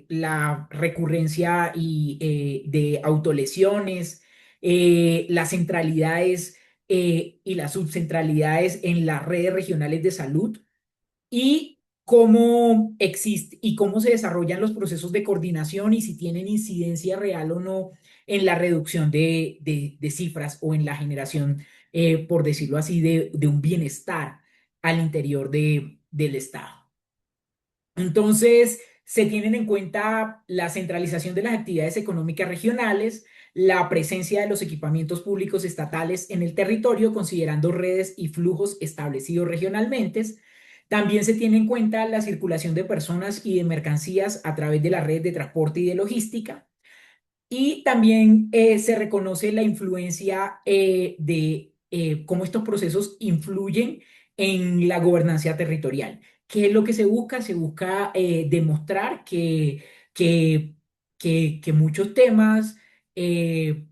la recurrencia de autolesiones, las centralidades y las subcentralidades en las redes regionales de salud y cómo existe y cómo se desarrollan los procesos de coordinación y si tienen incidencia real o no en la reducción de cifras o en la generación, por decirlo así, de un bienestar al interior del Estado. Entonces, se tienen en cuenta la centralización de las actividades económicas regionales, la presencia de los equipamientos públicos estatales en el territorio, considerando redes y flujos establecidos regionalmente. También se tiene en cuenta la circulación de personas y de mercancías a través de las redes de transporte y de logística. Y también se reconoce la influencia de cómo estos procesos influyen en la gobernanza territorial. ¿Qué es lo que se busca? Se busca demostrar que, que muchos temas eh,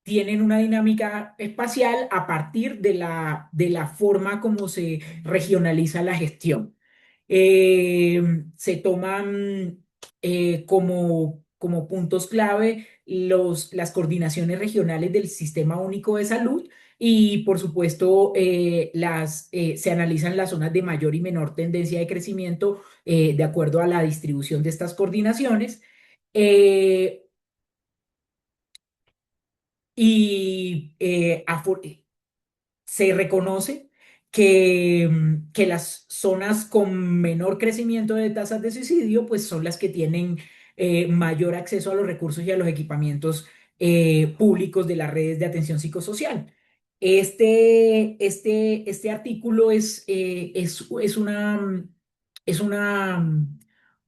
tienen una dinámica espacial a partir de la forma como se regionaliza la gestión. Se toman como puntos clave las coordinaciones regionales del Sistema Único de Salud y, por supuesto, se analizan las zonas de mayor y menor tendencia de crecimiento de acuerdo a la distribución de estas coordinaciones. Eh, y se reconoce que las zonas con menor crecimiento de tasas de suicidio, pues son las que tienen mayor acceso a los recursos y a los equipamientos públicos de las redes de atención psicosocial. Este artículo es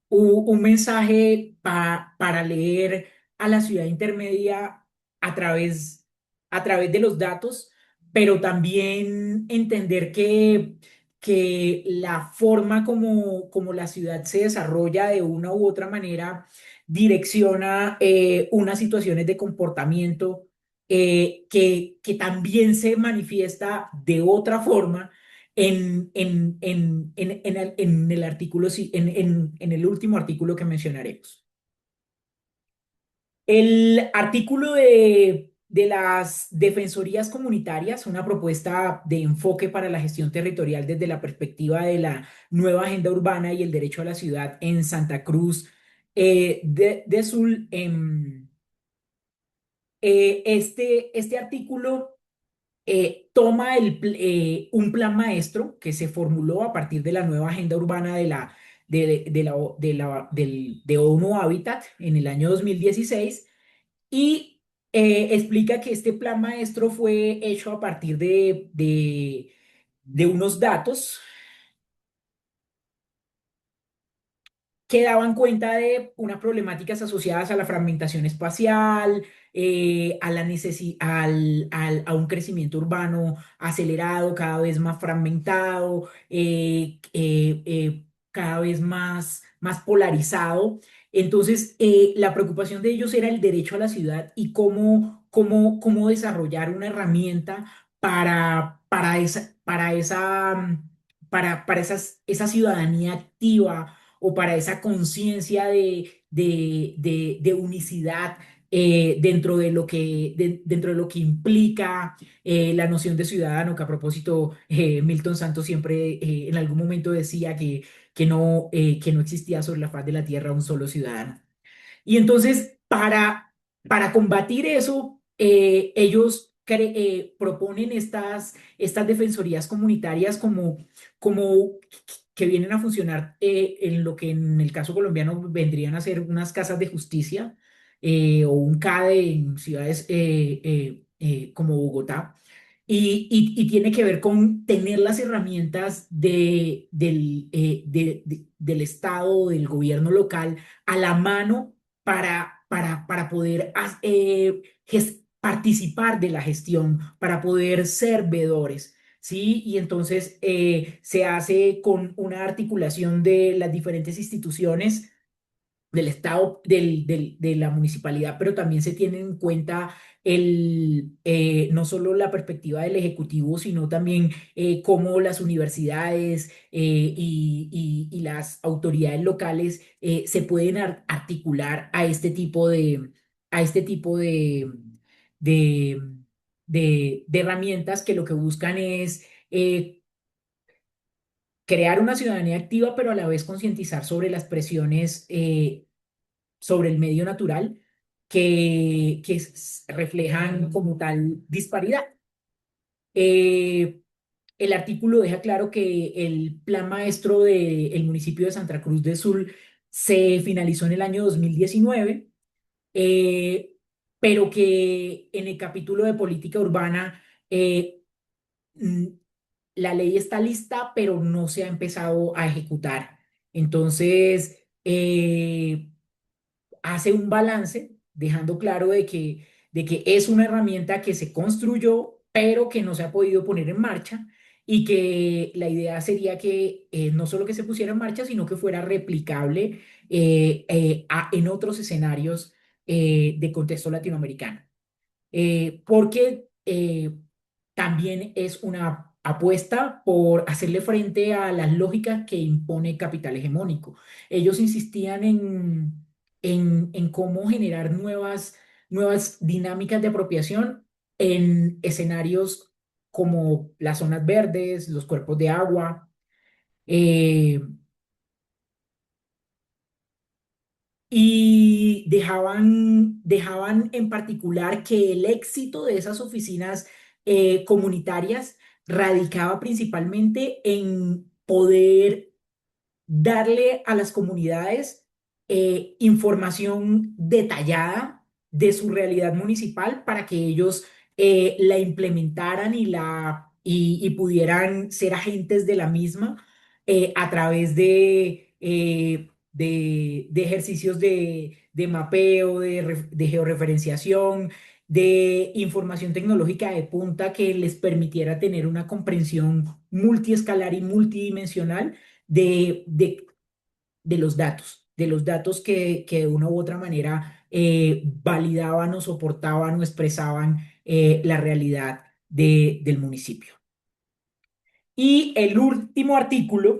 un mensaje para leer a la ciudad intermedia a través, a través de los datos, pero también entender que la forma como la ciudad se desarrolla de una u otra manera direcciona unas situaciones de comportamiento que también se manifiesta de otra forma en el artículo, en el último artículo que mencionaremos. El artículo de las defensorías comunitarias, una propuesta de enfoque para la gestión territorial desde la perspectiva de la nueva agenda urbana y el derecho a la ciudad en Santa Cruz de Sul. Este artículo toma un plan maestro que se formuló a partir de la nueva agenda urbana de ONU Habitat en el año 2016 y explica que este plan maestro fue hecho a partir de unos datos que daban cuenta de unas problemáticas asociadas a la fragmentación espacial, a a un crecimiento urbano acelerado, cada vez más fragmentado, cada vez más polarizado. Entonces, la preocupación de ellos era el derecho a la ciudad y cómo desarrollar una herramienta para esa ciudadanía activa o para esa conciencia de unicidad dentro de lo que implica la noción de ciudadano, que a propósito Milton Santos siempre en algún momento decía que no existía sobre la faz de la tierra un solo ciudadano. Y entonces, para combatir eso, ellos proponen estas defensorías comunitarias como que vienen a funcionar en lo que en el caso colombiano vendrían a ser unas casas de justicia o un CADE en ciudades como Bogotá. Y tiene que ver con tener las herramientas del Estado, del gobierno local a la mano para poder participar de la gestión, para poder ser veedores. ¿Sí? Y entonces se hace con una articulación de las diferentes instituciones del Estado, de la municipalidad, pero también se tiene en cuenta no solo la perspectiva del Ejecutivo, sino también cómo las universidades y las autoridades locales se pueden articular a este tipo de, de herramientas que lo que buscan es crear una ciudadanía activa, pero a la vez concientizar sobre las presiones sobre el medio natural que reflejan como tal disparidad. Eh, el artículo deja claro que el plan maestro del municipio de Santa Cruz del Sur se finalizó en el año 2019, eh, pero que en el capítulo de política urbana mm, la ley está lista, pero no se ha empezado a ejecutar. Entonces, hace un balance, dejando claro de que es una herramienta que se construyó, pero que no se ha podido poner en marcha y que la idea sería que no solo que se pusiera en marcha, sino que fuera replicable en otros escenarios de contexto latinoamericano. Porque también es una apuesta por hacerle frente a las lógicas que impone capital hegemónico. Ellos insistían en cómo generar nuevas dinámicas de apropiación en escenarios como las zonas verdes, los cuerpos de agua, eh, y dejaban en particular que el éxito de esas oficinas comunitarias radicaba principalmente en poder darle a las comunidades información detallada de su realidad municipal para que ellos la implementaran y pudieran ser agentes de la misma a través de ejercicios de mapeo, de georreferenciación, de información tecnológica de punta que les permitiera tener una comprensión multiescalar y multidimensional de, de, de los datos que de una u otra manera validaban o soportaban o expresaban la realidad del municipio. Y el último artículo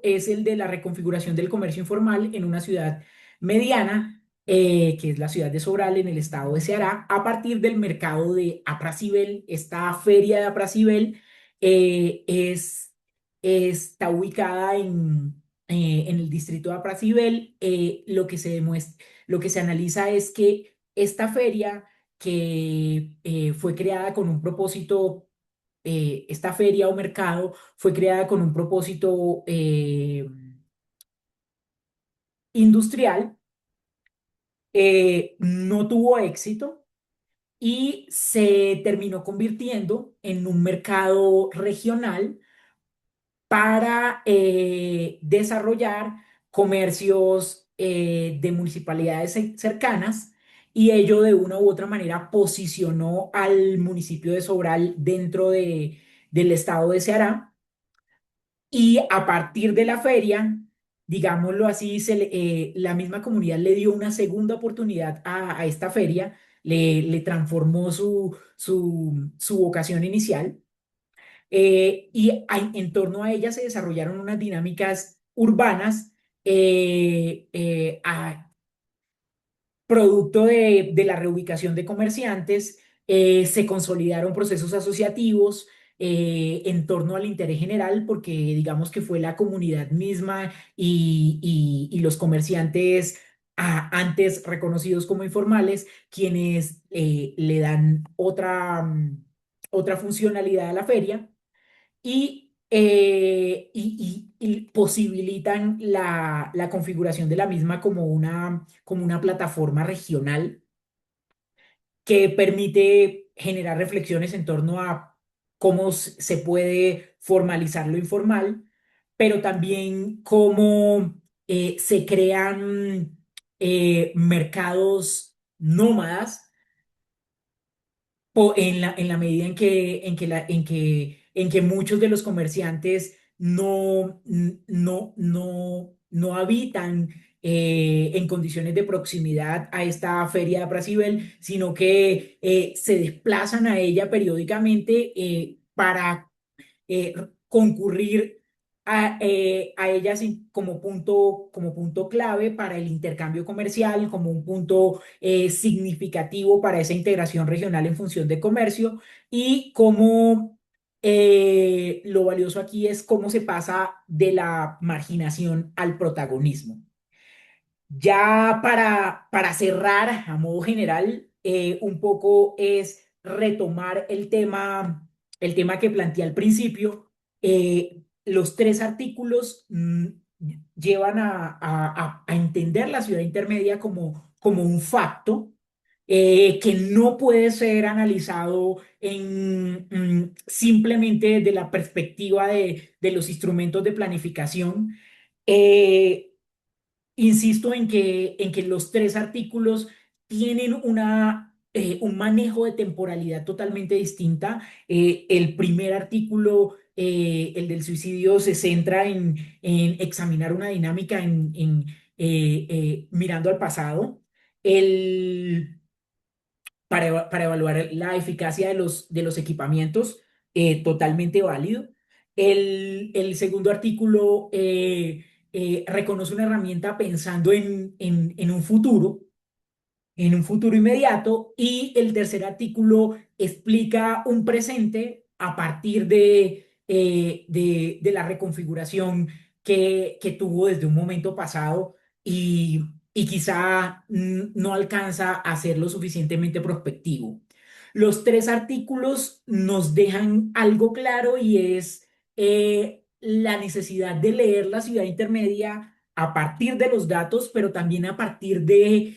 es el de la reconfiguración del comercio informal en una ciudad mediana, que es la ciudad de Sobral en el estado de Ceará, a partir del mercado de Apracibel. Esta feria de Apracibel está ubicada en el distrito de Apracibel. Lo que se analiza es que esta feria que fue creada con un propósito, esta feria o mercado fue creada con un propósito industrial no tuvo éxito y se terminó convirtiendo en un mercado regional para desarrollar comercios de municipalidades cercanas, y ello de una u otra manera posicionó al municipio de Sobral dentro del estado de Ceará. Y a partir de la feria, digámoslo así, la misma comunidad le dio una segunda oportunidad a esta feria, le transformó su vocación inicial, y en torno a ella se desarrollaron unas dinámicas urbanas, producto de la reubicación de comerciantes. Se consolidaron procesos asociativos en torno al interés general, porque digamos que fue la comunidad misma y los comerciantes antes reconocidos como informales quienes le dan otra funcionalidad a la feria, y posibilitan la configuración de la misma como una plataforma regional que permite generar reflexiones en torno a cómo se puede formalizar lo informal, pero también cómo se crean mercados nómadas en la medida en que muchos de los comerciantes no habitan en condiciones de proximidad a esta feria de Brasivel, sino que se desplazan a ella periódicamente para concurrir a ellas como punto clave para el intercambio comercial, como un punto significativo para esa integración regional en función de comercio, y cómo lo valioso aquí es cómo se pasa de la marginación al protagonismo. Ya para cerrar, a modo general, un poco es retomar el tema que planteé al principio. Los tres artículos llevan a entender la ciudad intermedia como un facto que no puede ser analizado simplemente desde la perspectiva de los instrumentos de planificación. Eh, Insisto en que los tres artículos tienen un manejo de temporalidad totalmente distinta. El primer artículo, el del suicidio, se centra en examinar una dinámica mirando al pasado. El, para evaluar la eficacia de los equipamientos, totalmente válido. El segundo artículo reconoce una herramienta pensando en un futuro inmediato, y el tercer artículo explica un presente a partir de la reconfiguración que tuvo desde un momento pasado, y quizá no alcanza a ser lo suficientemente prospectivo. Los tres artículos nos dejan algo claro, y es la necesidad de leer la ciudad intermedia a partir de los datos, pero también a partir de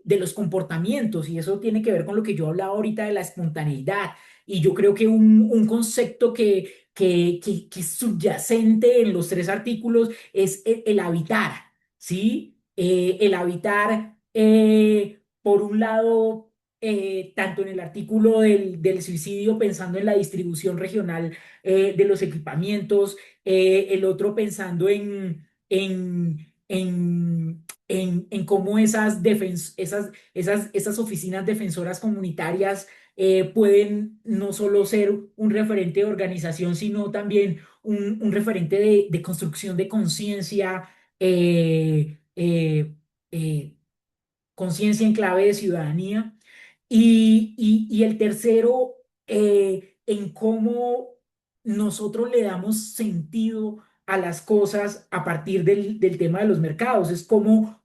los comportamientos, y eso tiene que ver con lo que yo hablaba ahorita de la espontaneidad. Y yo creo que un concepto que es subyacente en los tres artículos es el habitar, ¿sí? El habitar, por un lado, tanto en el artículo del suicidio, pensando en la distribución regional de los equipamientos, el otro pensando en cómo esas oficinas defensoras comunitarias pueden no solo ser un referente de organización, sino también un referente de construcción de conciencia, eh, conciencia en clave de ciudadanía. Y el tercero, en cómo nosotros le damos sentido a las cosas a partir del tema de los mercados. Es cómo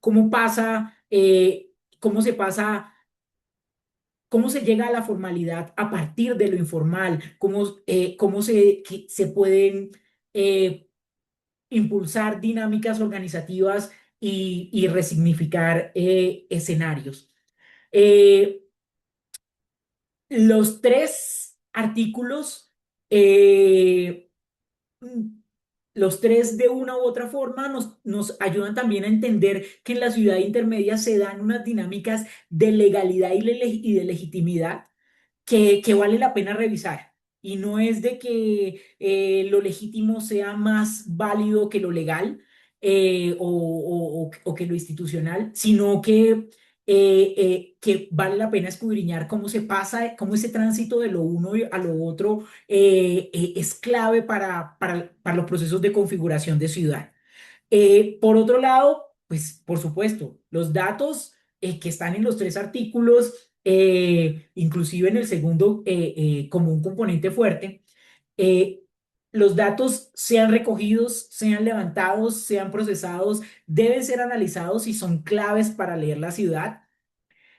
se llega a la formalidad a partir de lo informal, cómo se pueden eh, impulsar dinámicas organizativas y resignificar escenarios. Eh, los tres artículos, eh, mm, los tres de una u otra forma nos ayudan también a entender que en la ciudad intermedia se dan unas dinámicas de legalidad y de legitimidad que vale la pena revisar. Y no es de que lo legítimo sea más válido que lo legal o que lo institucional, sino que vale la pena escudriñar cómo se pasa, cómo ese tránsito de lo uno a lo otro es clave para los procesos de configuración de ciudad. Por otro lado, pues por supuesto, los datos que están en los tres artículos, inclusive en el segundo como un componente fuerte, eh, los datos sean recogidos, sean levantados, sean procesados, deben ser analizados y son claves para leer la ciudad.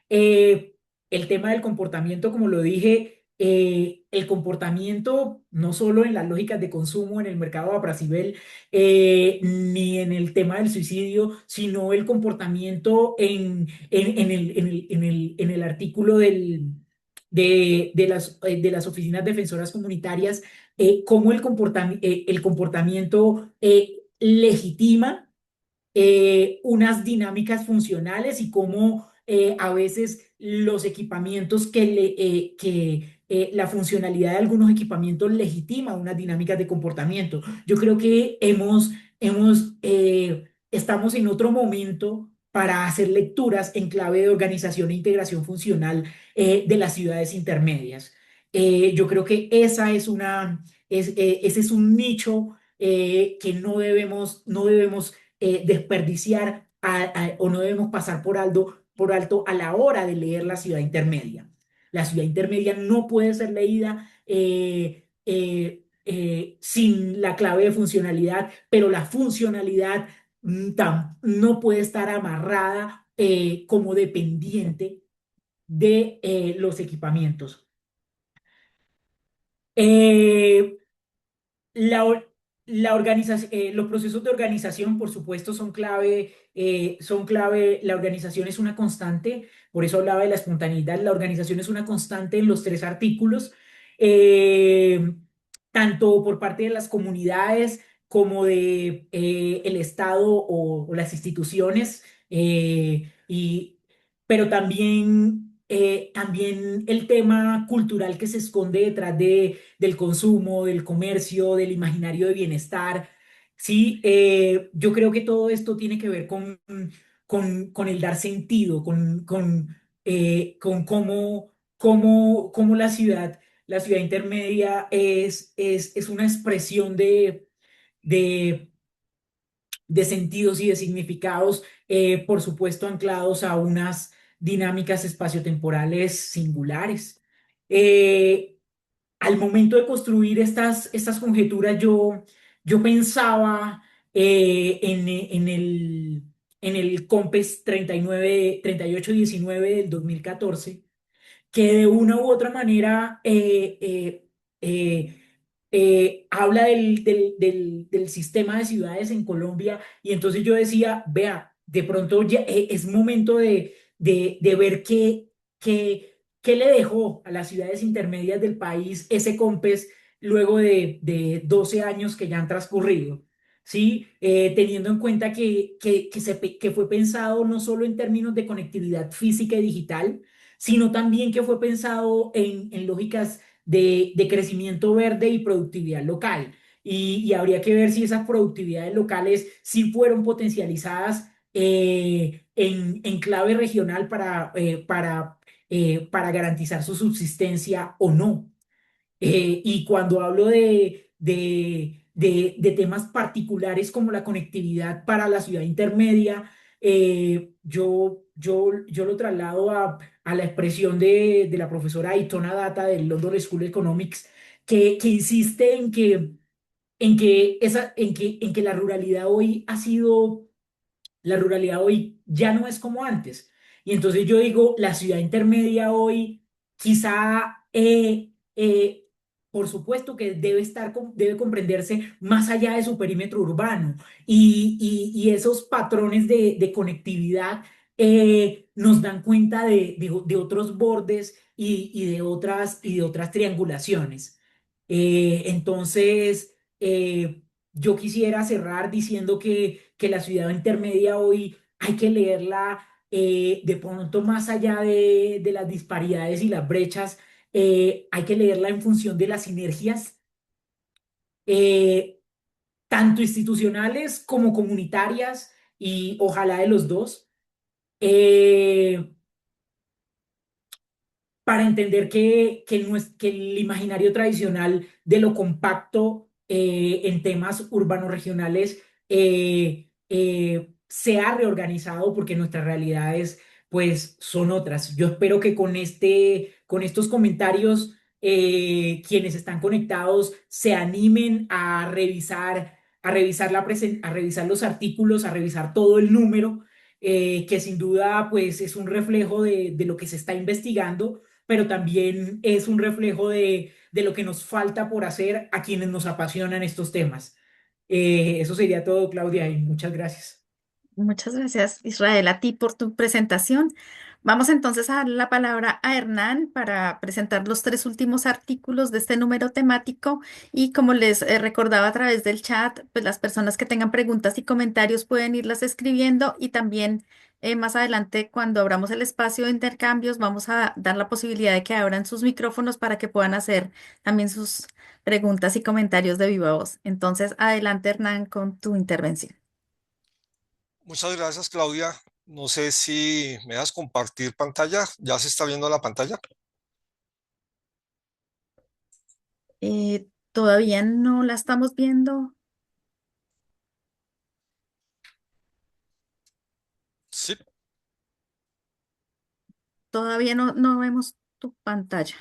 Eh, el tema del comportamiento, como lo dije, el comportamiento no solo en las lógicas de consumo en el mercado abrasivel, ni en el tema del suicidio, sino el comportamiento en el artículo de las oficinas defensoras comunitarias, cómo el comportamiento legitima unas dinámicas funcionales y cómo a veces los equipamientos que la funcionalidad de algunos equipamientos legitima unas dinámicas de comportamiento. Yo creo que estamos en otro momento para hacer lecturas en clave de organización e integración funcional de las ciudades intermedias. Yo creo que ese es un nicho que no debemos desperdiciar o no debemos pasar por alto a la hora de leer la ciudad intermedia. La ciudad intermedia no puede ser leída sin la clave de funcionalidad, pero la funcionalidad no puede estar amarrada como dependiente de los equipamientos. Eh, La, or- la organización, los procesos de organización, por supuesto, son clave. La organización es una constante, por eso hablaba de la espontaneidad. La organización es una constante en los tres artículos, eh, tanto por parte de las comunidades como de el Estado o las instituciones, pero también el tema cultural que se esconde detrás del consumo, del comercio, del imaginario de bienestar. Sí, yo creo que todo esto tiene que ver con el dar sentido, con cómo la ciudad intermedia es una expresión de, de sentidos y de significados, por supuesto, anclados a unas dinámicas espaciotemporales singulares. Eh, Al momento de construir estas conjeturas, yo pensaba en el COMPES 3819 del 2014 que de una u otra manera habla del sistema de ciudades en Colombia. Y entonces yo decía, vea, de pronto ya, es momento de ver qué le dejó a las ciudades intermedias del país ese COMPES luego de 12 años que ya han transcurrido. ¿Sí? Teniendo en cuenta que fue pensado no solo en términos de conectividad física y digital, sino también que fue pensado en lógicas de crecimiento verde y productividad local. Y habría que ver si esas productividades locales sí fueron potencializadas en clave regional para garantizar su subsistencia o no. Y cuando hablo de temas particulares como la conectividad para la ciudad intermedia, yo lo traslado a la expresión de la profesora Aitona Data del London School of Economics, que insiste en que la ruralidad hoy ya no es como antes. Y entonces yo digo, la ciudad intermedia hoy quizá por supuesto que debe comprenderse más allá de su perímetro urbano y esos patrones de conectividad nos dan cuenta de otros bordes y de otras triangulaciones. Entonces, yo quisiera cerrar diciendo que la ciudad intermedia hoy hay que leerla de pronto más allá de las disparidades y las brechas, hay que leerla en función de las sinergias, eh, tanto institucionales como comunitarias, y ojalá de los dos, eh, para entender que el imaginario tradicional de lo compacto en temas urbanos regionales se ha reorganizado porque nuestras realidades pues son otras. Yo espero que con estos comentarios quienes están conectados se animen a revisar los artículos, a revisar todo el número, que sin duda pues es un reflejo de lo que se está investigando, pero también es un reflejo de lo que nos falta por hacer a quienes nos apasionan estos temas. Eso sería todo, Claudia, y muchas gracias.
Muchas gracias, Israel, a ti por tu presentación. Vamos entonces a dar la palabra a Hernán para presentar los tres últimos artículos de este número temático y como les recordaba a través del chat, pues las personas que tengan preguntas y comentarios pueden irlas escribiendo y también más adelante cuando abramos el espacio de intercambios vamos a dar la posibilidad de que abran sus micrófonos para que puedan hacer también sus preguntas y comentarios de viva voz. Entonces, adelante, Hernán, con tu intervención.
Muchas gracias, Claudia. No sé si me das compartir pantalla. ¿Ya se está viendo la pantalla?
Todavía no la estamos viendo.
Sí.
Todavía no vemos tu pantalla.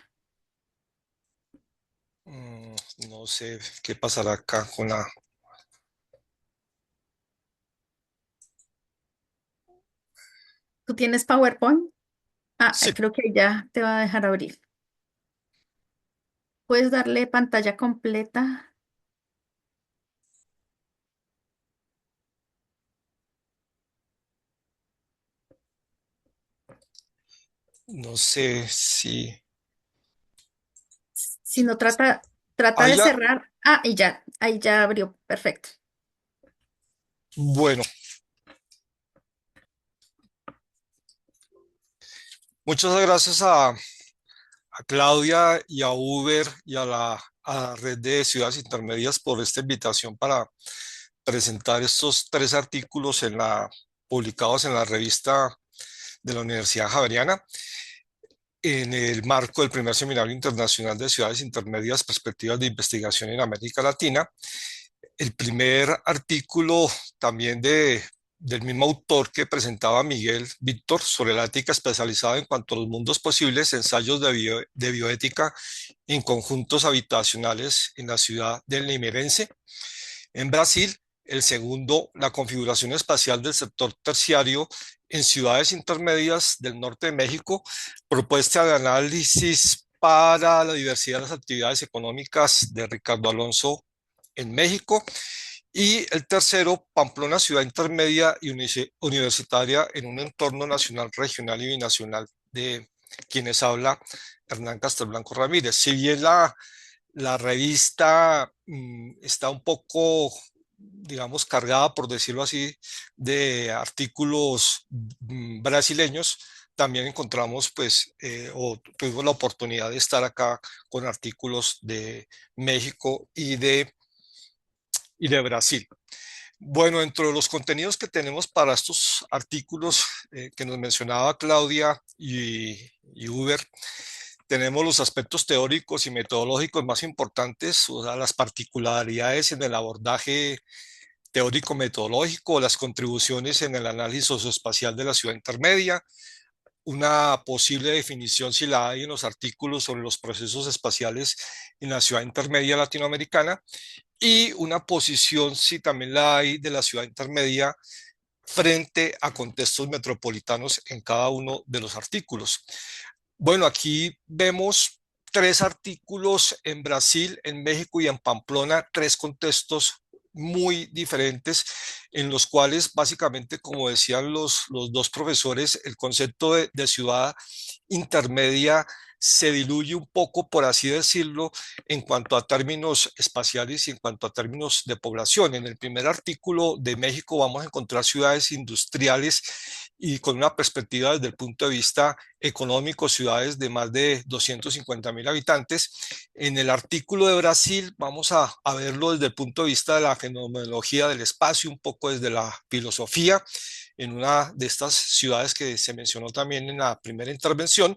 Mm, no sé qué pasará acá con la...
¿Tú tienes PowerPoint? Ah,
Sí,
creo que ya te va a dejar abrir. ¿Puedes darle pantalla completa?
no sé si...
Si no, trata
Ahí
de
ya.
cerrar. Ah, y ya, ahí ya abrió. Perfecto.
Bueno, muchas gracias a Claudia y a Uber y a la red de ciudades intermedias por esta invitación para presentar estos tres artículos publicados en la revista de la Universidad Javeriana en el marco del primer Seminario Internacional de Ciudades Intermedias, Perspectivas de Investigación en América Latina. El primer artículo también del mismo autor que presentaba Miguel Víctor sobre la ética especializada en cuanto a los mundos posibles, ensayos de bioética en conjuntos habitacionales en la ciudad del Limerense, en Brasil. El segundo, la configuración espacial del sector terciario en ciudades intermedias del norte de México, propuesta de análisis para la diversidad de las actividades económicas de Ricardo Alonso en México. Y el tercero, Pamplona, ciudad intermedia y universitaria en un entorno nacional, regional y binacional, de quienes habla Hernán Castelblanco Ramírez. Si bien la revista está un poco, digamos, cargada, por decirlo así, de artículos brasileños, también encontramos, pues, o tuvimos la oportunidad de estar acá con artículos de México y de Brasil. Bueno, dentro de los contenidos que tenemos para estos artículos que nos mencionaba Claudia y Uber, tenemos los aspectos teóricos y metodológicos más importantes, o sea, las particularidades en el abordaje teórico-metodológico, las contribuciones en el análisis socioespacial de la ciudad intermedia, una posible definición, si la hay en los artículos sobre los procesos espaciales en la ciudad intermedia latinoamericana, y una posición, si también la hay, de la ciudad intermedia frente a contextos metropolitanos en cada uno de los artículos. Bueno, aquí vemos tres artículos en Brasil, en México y en Pamplona, tres contextos muy diferentes en los cuales básicamente, como decían los dos profesores, el concepto de ciudad intermedia se diluye un poco, por así decirlo, en cuanto a términos espaciales y en cuanto a términos de población. En el primer artículo de México vamos a encontrar ciudades industriales y con una perspectiva desde el punto de vista económico, ciudades de más de 250.000 habitantes. En el artículo de Brasil vamos a verlo desde el punto de vista de la fenomenología del espacio, un poco desde la filosofía, en una de estas ciudades que se mencionó también en la primera intervención.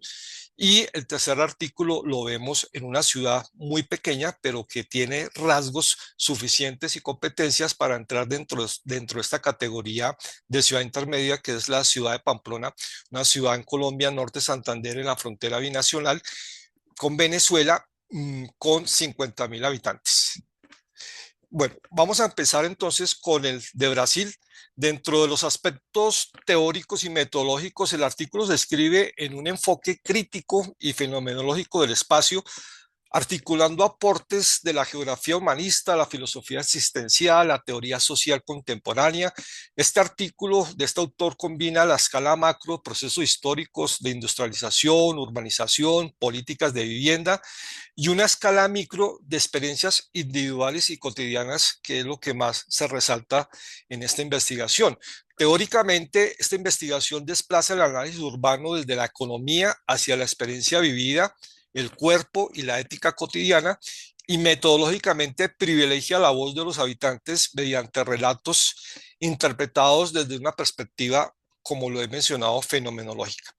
Y el tercer artículo lo vemos en una ciudad muy pequeña, pero que tiene rasgos suficientes y competencias para entrar dentro de esta categoría de ciudad intermedia, que es la ciudad de Pamplona, una ciudad en Colombia, norte de Santander, en la frontera binacional con Venezuela, con 50.000 habitantes. Bueno, vamos a empezar entonces con el de Brasil. Dentro de los aspectos teóricos y metodológicos, el artículo se escribe en un enfoque crítico y fenomenológico del espacio, articulando aportes de la geografía humanista, la filosofía existencial, la teoría social contemporánea. Este artículo de este autor combina la escala macro, procesos históricos de industrialización, urbanización, políticas de vivienda, y una escala micro de experiencias individuales y cotidianas, que es lo que más se resalta en esta investigación. Teóricamente, esta investigación desplaza el análisis urbano desde la economía hacia la experiencia vivida, el cuerpo y la ética cotidiana, y metodológicamente privilegia la voz de los habitantes mediante relatos interpretados desde una perspectiva, como lo he mencionado, fenomenológica.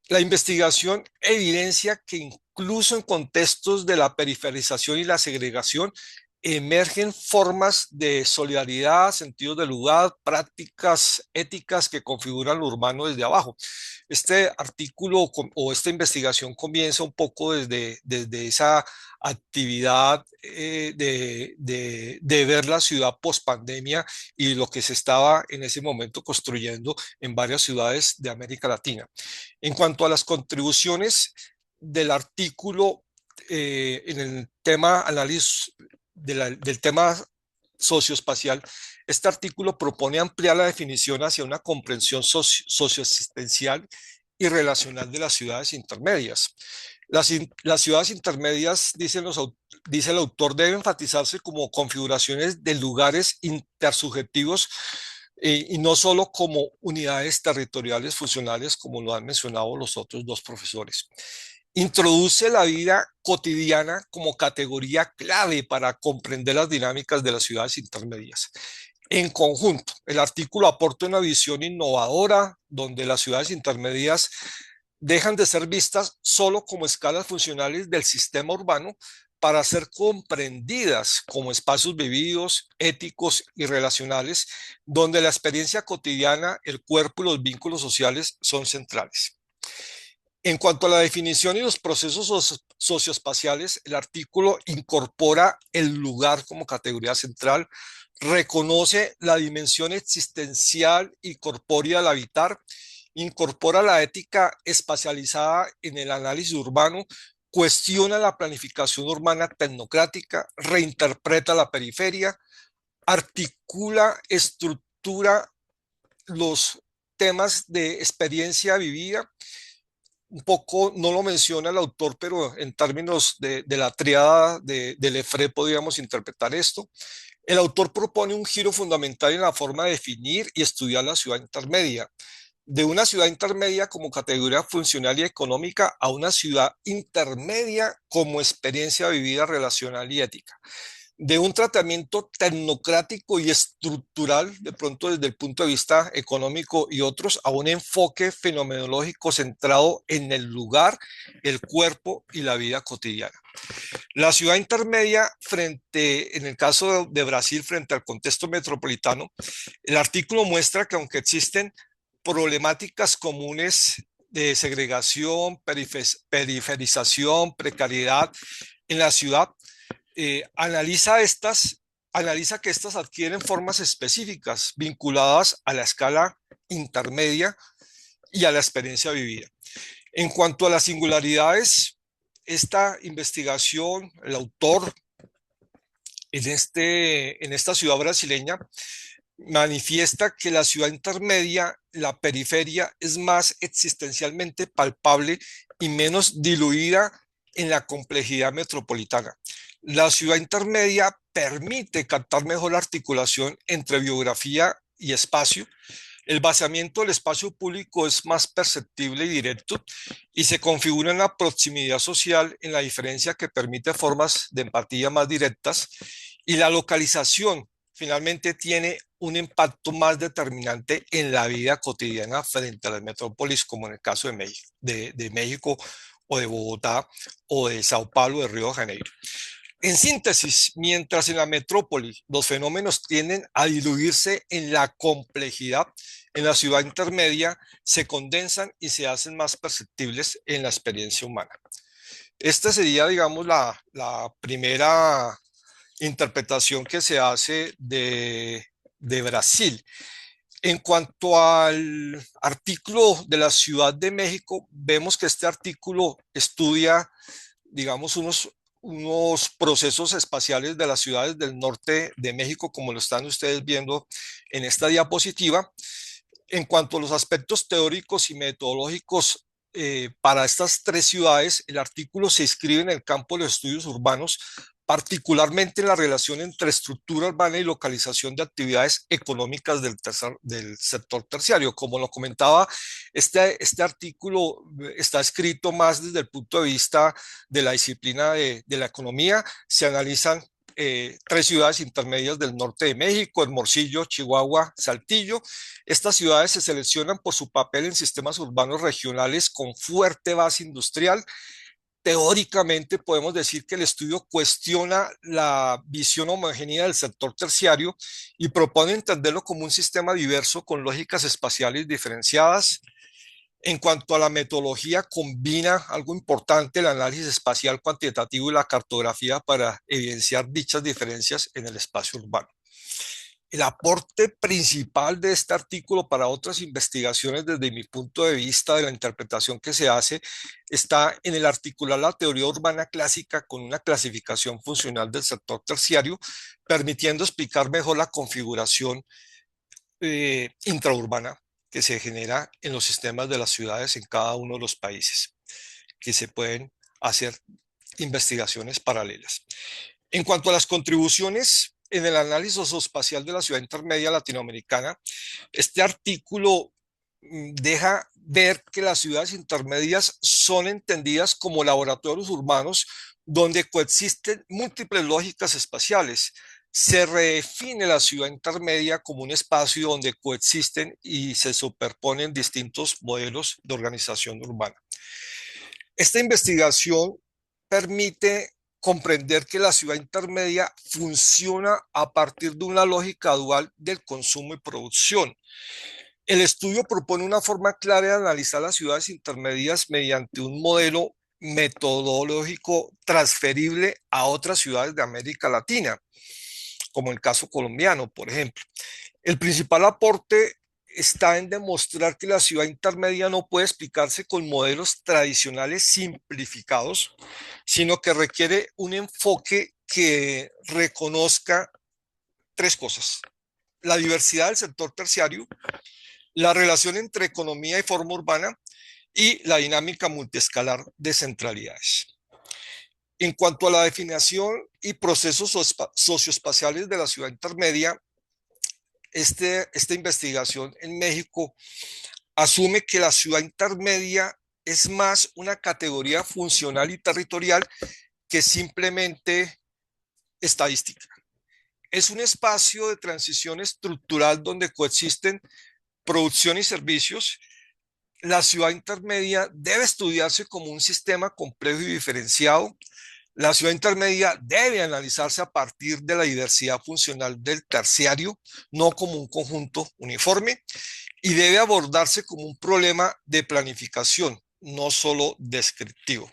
La investigación evidencia que incluso en contextos de la periferización y la segregación emergen formas de solidaridad, sentido de lugar, prácticas éticas que configuran lo urbano desde abajo. Este artículo o esta investigación comienza un poco desde esa actividad de ver la ciudad post pandemia y lo que se estaba en ese momento construyendo en varias ciudades de América Latina. En cuanto a las contribuciones del artículo en el tema análisis del tema socioespacial, este artículo propone ampliar la definición hacia una comprensión socioexistencial y relacional de las ciudades intermedias. Las ciudades intermedias, dice el autor, deben enfatizarse como configuraciones de lugares intersubjetivos y no solo como unidades territoriales funcionales, como lo han mencionado los otros dos profesores. Introduce la vida cotidiana como categoría clave para comprender las dinámicas de las ciudades intermedias. En conjunto, el artículo aporta una visión innovadora donde las ciudades intermedias dejan de ser vistas solo como escalas funcionales del sistema urbano para ser comprendidas como espacios vividos, éticos y relacionales, donde la experiencia cotidiana, el cuerpo y los vínculos sociales son centrales. En cuanto a la definición y los procesos socioespaciales, el artículo incorpora el lugar como categoría central, reconoce la dimensión existencial y corpórea del habitar, incorpora la ética espacializada en el análisis urbano, cuestiona la planificación urbana tecnocrática, reinterpreta la periferia, articula, estructura los temas de experiencia vivida. Un poco, no lo menciona el autor, pero en términos de la triada de Lefré podríamos interpretar esto. El autor propone un giro fundamental en la forma de definir y estudiar la ciudad intermedia, de una ciudad intermedia como categoría funcional y económica a una ciudad intermedia como experiencia vivida, relacional y ética, de un tratamiento tecnocrático y estructural, de pronto desde el punto de vista económico y otros, a un enfoque fenomenológico centrado en el lugar, el cuerpo y la vida cotidiana. La ciudad intermedia en el caso de Brasil, frente al contexto metropolitano, el artículo muestra que aunque existen problemáticas comunes de segregación, periferización, precariedad en la ciudad, analiza que estas adquieren formas específicas vinculadas a la escala intermedia y a la experiencia vivida. En cuanto a las singularidades, esta investigación, el autor en esta ciudad brasileña manifiesta que la ciudad intermedia, la periferia, es más existencialmente palpable y menos diluida en la complejidad metropolitana. La ciudad intermedia permite captar mejor la articulación entre biografía y espacio. El vaciamiento del espacio público es más perceptible y directo y se configura en la proximidad social, en la diferencia que permite formas de empatía más directas, y la localización finalmente tiene un impacto más determinante en la vida cotidiana frente a las metrópolis, como en el caso de México o de Bogotá o de Sao Paulo, de Río de Janeiro. En síntesis, mientras en la metrópoli los fenómenos tienden a diluirse en la complejidad, en la ciudad intermedia se condensan y se hacen más perceptibles en la experiencia humana. Esta sería, digamos, la primera interpretación que se hace de Brasil. En cuanto al artículo de la Ciudad de México, vemos que este artículo estudia, digamos, unos procesos espaciales de las ciudades del norte de México, como lo están ustedes viendo en esta diapositiva. En cuanto a los aspectos teóricos y metodológicos para estas tres ciudades, el artículo se inscribe en el campo de los estudios urbanos, particularmente en la relación entre estructura urbana y localización de actividades económicas del sector terciario. Como lo comentaba, este artículo está escrito más desde el punto de vista de la disciplina de la economía. Se analizan tres ciudades intermedias del norte de México: Hermosillo, Chihuahua, Saltillo. Estas ciudades se seleccionan por su papel en sistemas urbanos regionales con fuerte base industrial. Teóricamente podemos decir que el estudio cuestiona la visión homogénea del sector terciario y propone entenderlo como un sistema diverso con lógicas espaciales diferenciadas. En cuanto a la metodología, combina algo importante: el análisis espacial cuantitativo y la cartografía para evidenciar dichas diferencias en el espacio urbano. El aporte principal de este artículo para otras investigaciones, desde mi punto de vista de la interpretación que se hace, está en el articular la teoría urbana clásica con una clasificación funcional del sector terciario, permitiendo explicar mejor la configuración intraurbana que se genera en los sistemas de las ciudades en cada uno de los países, que se pueden hacer investigaciones paralelas. En cuanto a las contribuciones en el análisis socioespacial de la ciudad intermedia latinoamericana, este artículo deja ver que las ciudades intermedias son entendidas como laboratorios urbanos donde coexisten múltiples lógicas espaciales. Se redefine la ciudad intermedia como un espacio donde coexisten y se superponen distintos modelos de organización urbana. Esta investigación permite comprender que la ciudad intermedia funciona a partir de una lógica dual del consumo y producción. El estudio propone una forma clara de analizar las ciudades intermedias mediante un modelo metodológico transferible a otras ciudades de América Latina, como el caso colombiano, por ejemplo. El principal aporte está en demostrar que la ciudad intermedia no puede explicarse con modelos tradicionales simplificados, sino que requiere un enfoque que reconozca tres cosas: la diversidad del sector terciario, la relación entre economía y forma urbana y la dinámica multiescalar de centralidades. En cuanto a la definición y procesos socioespaciales de la ciudad intermedia, esta investigación en México asume que la ciudad intermedia es más una categoría funcional y territorial que simplemente estadística. Es un espacio de transición estructural donde coexisten producción y servicios. La ciudad intermedia debe estudiarse como un sistema complejo y diferenciado. La ciudad intermedia debe analizarse a partir de la diversidad funcional del terciario, no como un conjunto uniforme, y debe abordarse como un problema de planificación, no solo descriptivo.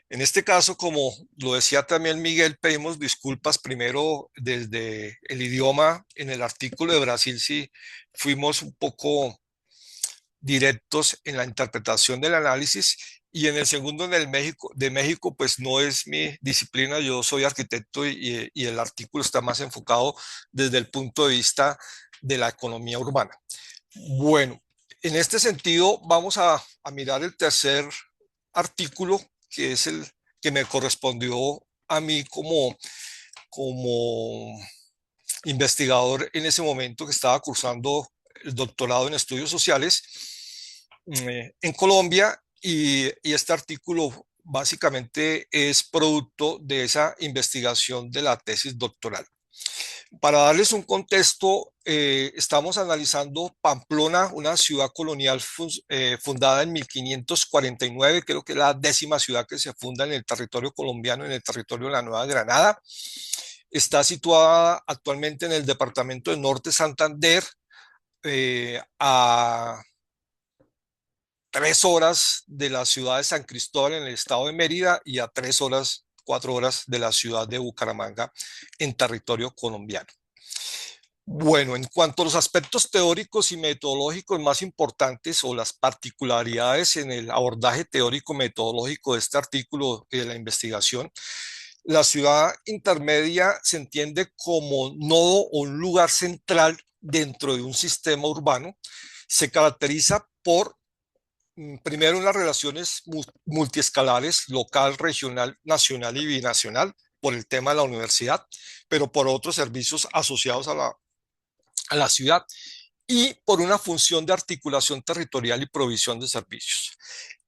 En este caso, como lo decía también Miguel, pedimos disculpas primero desde el idioma. En el artículo de Brasil sí fuimos un poco directos en la interpretación del análisis, y en el segundo en el de México, pues no es mi disciplina, yo soy arquitecto y el artículo está más enfocado desde el punto de vista de la economía urbana. Bueno, en este sentido vamos a mirar el tercer artículo, que es el que me correspondió a mí como investigador en ese momento que estaba cursando el doctorado en estudios sociales en Colombia y este artículo básicamente es producto de esa investigación de la tesis doctoral. Para darles un contexto, estamos analizando Pamplona, una ciudad colonial fundada en 1549, creo que es la 10ª ciudad que se funda en el territorio colombiano, en el territorio de la Nueva Granada. Está situada actualmente en el departamento de Norte Santander, a 3 horas de la ciudad de San Cristóbal en el estado de Mérida y a 3 horas, 4 horas de la ciudad de Bucaramanga en territorio colombiano. Bueno, en cuanto a los aspectos teóricos y metodológicos más importantes o las particularidades en el abordaje teórico metodológico de este artículo y de la investigación, la ciudad intermedia se entiende como nodo o un lugar central dentro de un sistema urbano. Se caracteriza por, primero, unas relaciones multiescalares, local, regional, nacional y binacional, por el tema de la universidad, pero por otros servicios asociados a la ciudad y por una función de articulación territorial y provisión de servicios.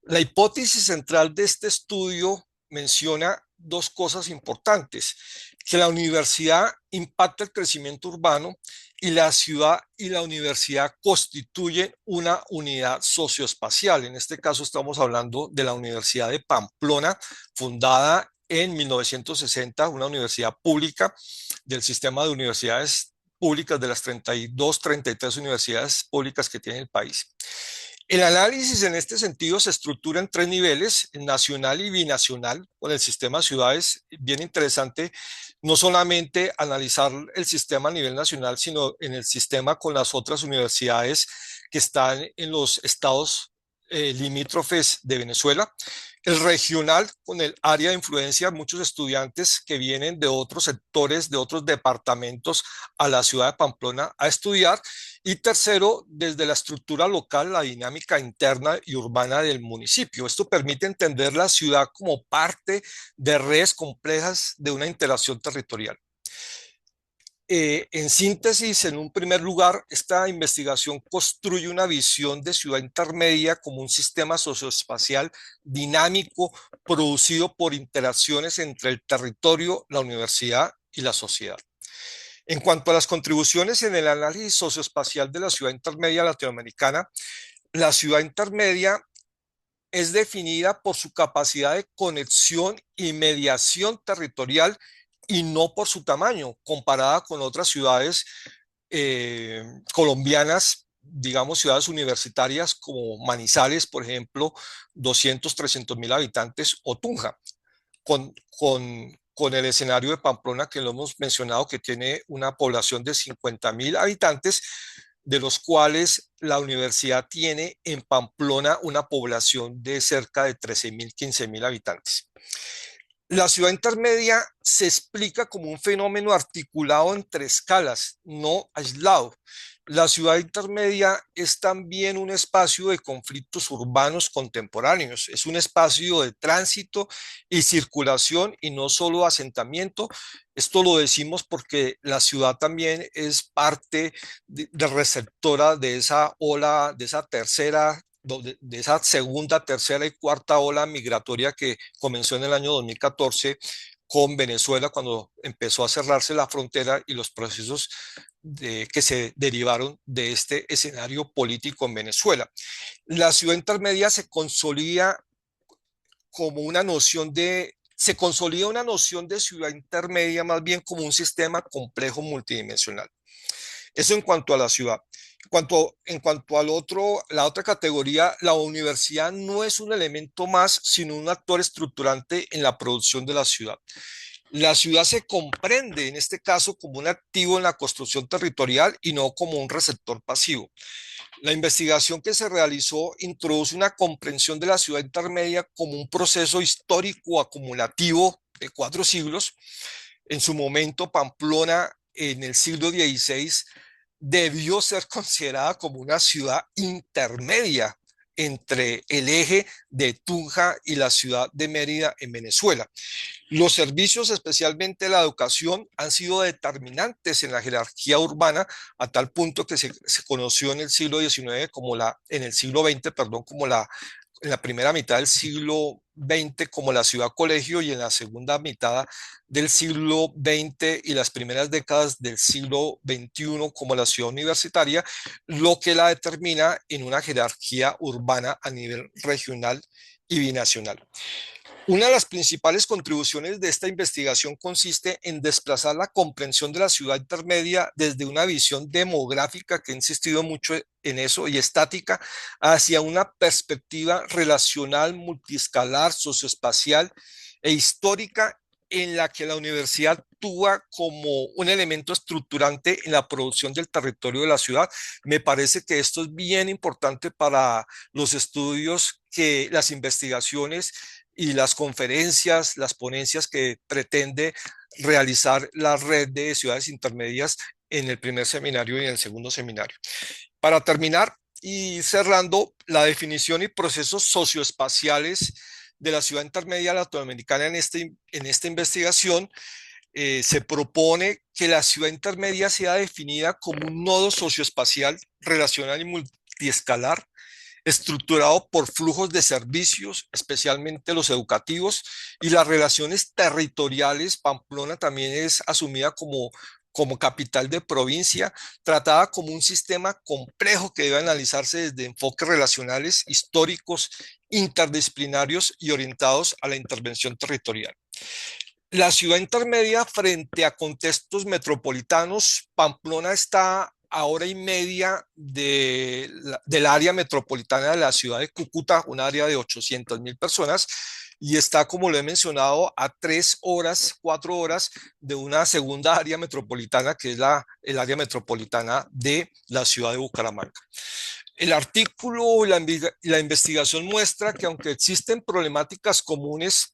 La hipótesis central de este estudio menciona dos cosas importantes: que la universidad impacta el crecimiento urbano y la ciudad y la universidad constituyen una unidad socioespacial. En este caso estamos hablando de la Universidad de Pamplona, fundada en 1960, una universidad pública del sistema de universidades públicas de las 32, 33 universidades públicas que tiene el país. El análisis en este sentido se estructura en 3 niveles, nacional y binacional, con el sistema de ciudades. Bien interesante, no solamente analizar el sistema a nivel nacional, sino en el sistema con las otras universidades que están en los estados limítrofes de Venezuela. El regional, con el área de influencia, muchos estudiantes que vienen de otros sectores, de otros departamentos a la ciudad de Pamplona a estudiar. Y tercero, desde la estructura local, la dinámica interna y urbana del municipio. Esto permite entender la ciudad como parte de redes complejas de una interacción territorial. En síntesis, en un primer lugar, esta investigación construye una visión de ciudad intermedia como un sistema socioespacial dinámico producido por interacciones entre el territorio, la universidad y la sociedad. En cuanto a las contribuciones en el análisis socioespacial de la ciudad intermedia latinoamericana, la ciudad intermedia es definida por su capacidad de conexión y mediación territorial y no por su tamaño, comparada con otras ciudades colombianas, digamos ciudades universitarias como Manizales, por ejemplo, 200-300 mil habitantes, o Tunja, con el escenario de Pamplona, que lo hemos mencionado, que tiene una población de 50.000 habitantes, de los cuales la universidad tiene en Pamplona una población de cerca de 13.000, 15.000 habitantes. La ciudad intermedia se explica como un fenómeno articulado entre escalas, no aislado. La ciudad intermedia es también un espacio de conflictos urbanos contemporáneos, es un espacio de tránsito y circulación y no solo asentamiento. Esto lo decimos porque la ciudad también es parte de receptora de esa ola, de esa tercera, de esa segunda, tercera y cuarta ola migratoria que comenzó en el año 2014 con Venezuela, cuando empezó a cerrarse la frontera y los procesos que se derivaron de este escenario político en Venezuela. La ciudad intermedia se consolida como una noción se consolida una noción de ciudad intermedia más bien como un sistema complejo multidimensional. Eso en cuanto a la ciudad. En cuanto al otro, la otra categoría, la universidad no es un elemento más, sino un actor estructurante en la producción de la ciudad. La ciudad se comprende en este caso como un activo en la construcción territorial y no como un receptor pasivo. La investigación que se realizó introduce una comprensión de la ciudad intermedia como un proceso histórico acumulativo de 4 siglos. En su momento, Pamplona, en el siglo XVI, debió ser considerada como una ciudad intermedia entre el eje de Tunja y la ciudad de Mérida en Venezuela. Los servicios, especialmente la educación, han sido determinantes en la jerarquía urbana a tal punto que se conoció en el siglo XIX en el siglo XX, perdón, en la primera mitad del siglo XX como la ciudad colegio y en la segunda mitad del siglo XX y las primeras décadas del siglo XXI como la ciudad universitaria, lo que la determina en una jerarquía urbana a nivel regional y binacional. Una de las principales contribuciones de esta investigación consiste en desplazar la comprensión de la ciudad intermedia desde una visión demográfica, que he insistido mucho en eso, y estática, hacia una perspectiva relacional, multiescalar, socioespacial e histórica en la que la universidad actúa como un elemento estructurante en la producción del territorio de la ciudad. Me parece que esto es bien importante para los estudios, que las investigaciones y las conferencias, las ponencias que pretende realizar la red de ciudades intermedias en el primer seminario y en el segundo seminario. Para terminar y cerrando, la definición y procesos socioespaciales de la ciudad intermedia latinoamericana en esta investigación, se propone que la ciudad intermedia sea definida como un nodo socioespacial, relacional y multiescalar, estructurado por flujos de servicios, especialmente los educativos, y las relaciones territoriales. Pamplona también es asumida como capital de provincia, tratada como un sistema complejo que debe analizarse desde enfoques relacionales, históricos, interdisciplinarios y orientados a la intervención territorial. La ciudad intermedia frente a contextos metropolitanos, Pamplona está a hora y media del área metropolitana de la ciudad de Cúcuta, un área de 800.000 personas, y está, como lo he mencionado, a 3 horas, 4 horas de una segunda área metropolitana, que es el área metropolitana de la ciudad de Bucaramanga. El artículo y la investigación muestra que aunque existen problemáticas comunes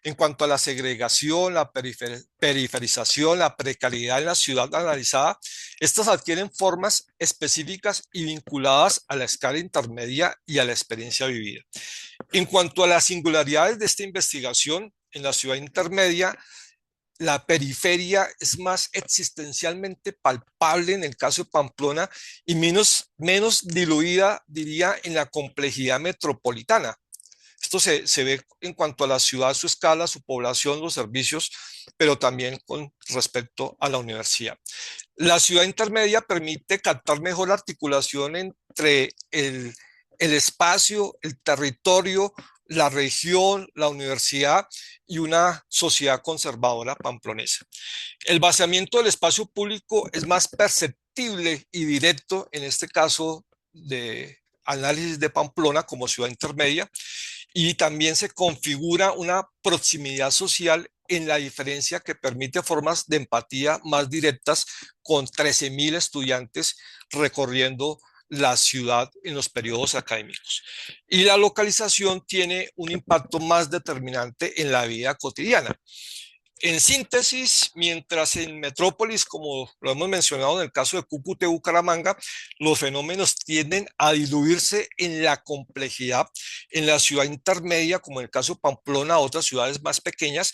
en cuanto a la segregación, la periferización, la precariedad en la ciudad analizada, estas adquieren formas específicas y vinculadas a la escala intermedia y a la experiencia vivida. En cuanto a las singularidades de esta investigación, en la ciudad intermedia, la periferia es más existencialmente palpable en el caso de Pamplona y menos diluida, diría, en la complejidad metropolitana. Esto se ve en cuanto a la ciudad, su escala, su población, los servicios, pero también con respecto a la universidad. La ciudad intermedia permite captar mejor la articulación entre el espacio, el territorio, la región, la universidad y una sociedad conservadora pamplonesa. El vaciamiento del espacio público es más perceptible y directo en este caso de análisis de Pamplona como ciudad intermedia, y también se configura una proximidad social en la diferencia que permite formas de empatía más directas con 13.000 estudiantes recorriendo la ciudad en los periodos académicos. Y la localización tiene un impacto más determinante en la vida cotidiana. En síntesis, mientras en metrópolis, como lo hemos mencionado en el caso de Cúcuta y Bucaramanga, los fenómenos tienden a diluirse en la complejidad, en la ciudad intermedia, como en el caso de Pamplona, otras ciudades más pequeñas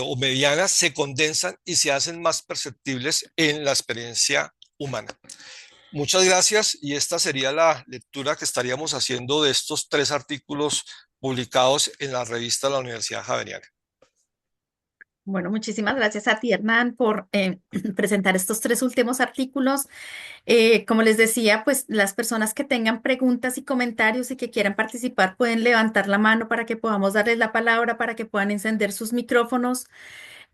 o medianas, se condensan y se hacen más perceptibles en la experiencia humana. Muchas gracias, y esta sería la lectura que estaríamos haciendo de estos 3 artículos publicados en la revista de la Universidad Javeriana.
Bueno, muchísimas gracias a ti, Hernán, por presentar estos tres últimos artículos. Como les decía, pues las personas que tengan preguntas y comentarios y que quieran participar pueden levantar la mano para que podamos darles la palabra, para que puedan encender sus micrófonos.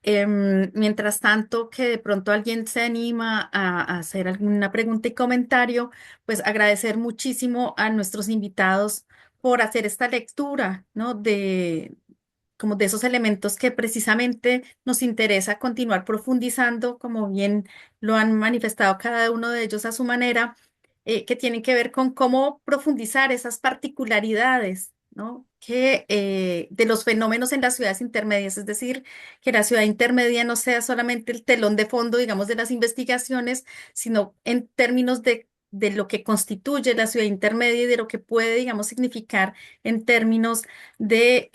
Mientras tanto, que de pronto alguien se anima a hacer alguna pregunta y comentario, pues agradecer muchísimo a nuestros invitados por hacer esta lectura, ¿no? como de esos elementos que precisamente nos interesa continuar profundizando, como bien lo han manifestado cada uno de ellos a su manera, que tienen que ver con cómo profundizar esas particularidades, ¿no? De los fenómenos en las ciudades intermedias, es decir, que la ciudad intermedia no sea solamente el telón de fondo, digamos, de las investigaciones, sino en términos de lo que constituye la ciudad intermedia y de lo que puede, digamos, significar en términos de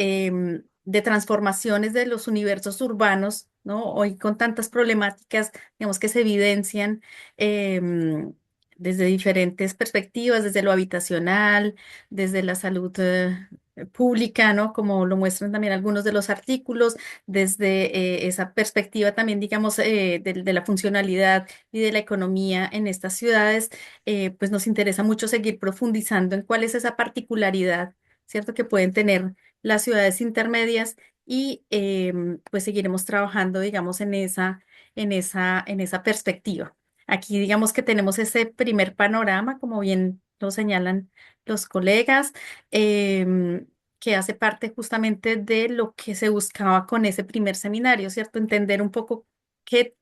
transformaciones de los universos urbanos, ¿no? Hoy con tantas problemáticas, digamos, que se evidencian em, desde diferentes perspectivas, desde lo habitacional, desde la salud pública, ¿no? Como lo muestran también algunos de los artículos, desde esa perspectiva también, digamos, de la funcionalidad y de la economía en estas ciudades, pues nos interesa mucho seguir profundizando en cuál es esa particularidad, ¿cierto? Que pueden tener las ciudades intermedias y pues seguiremos trabajando, digamos, en esa perspectiva. Aquí digamos que tenemos ese primer panorama, como bien lo señalan los colegas, que hace parte justamente de lo que se buscaba con ese primer seminario, ¿cierto? Entender un poco qué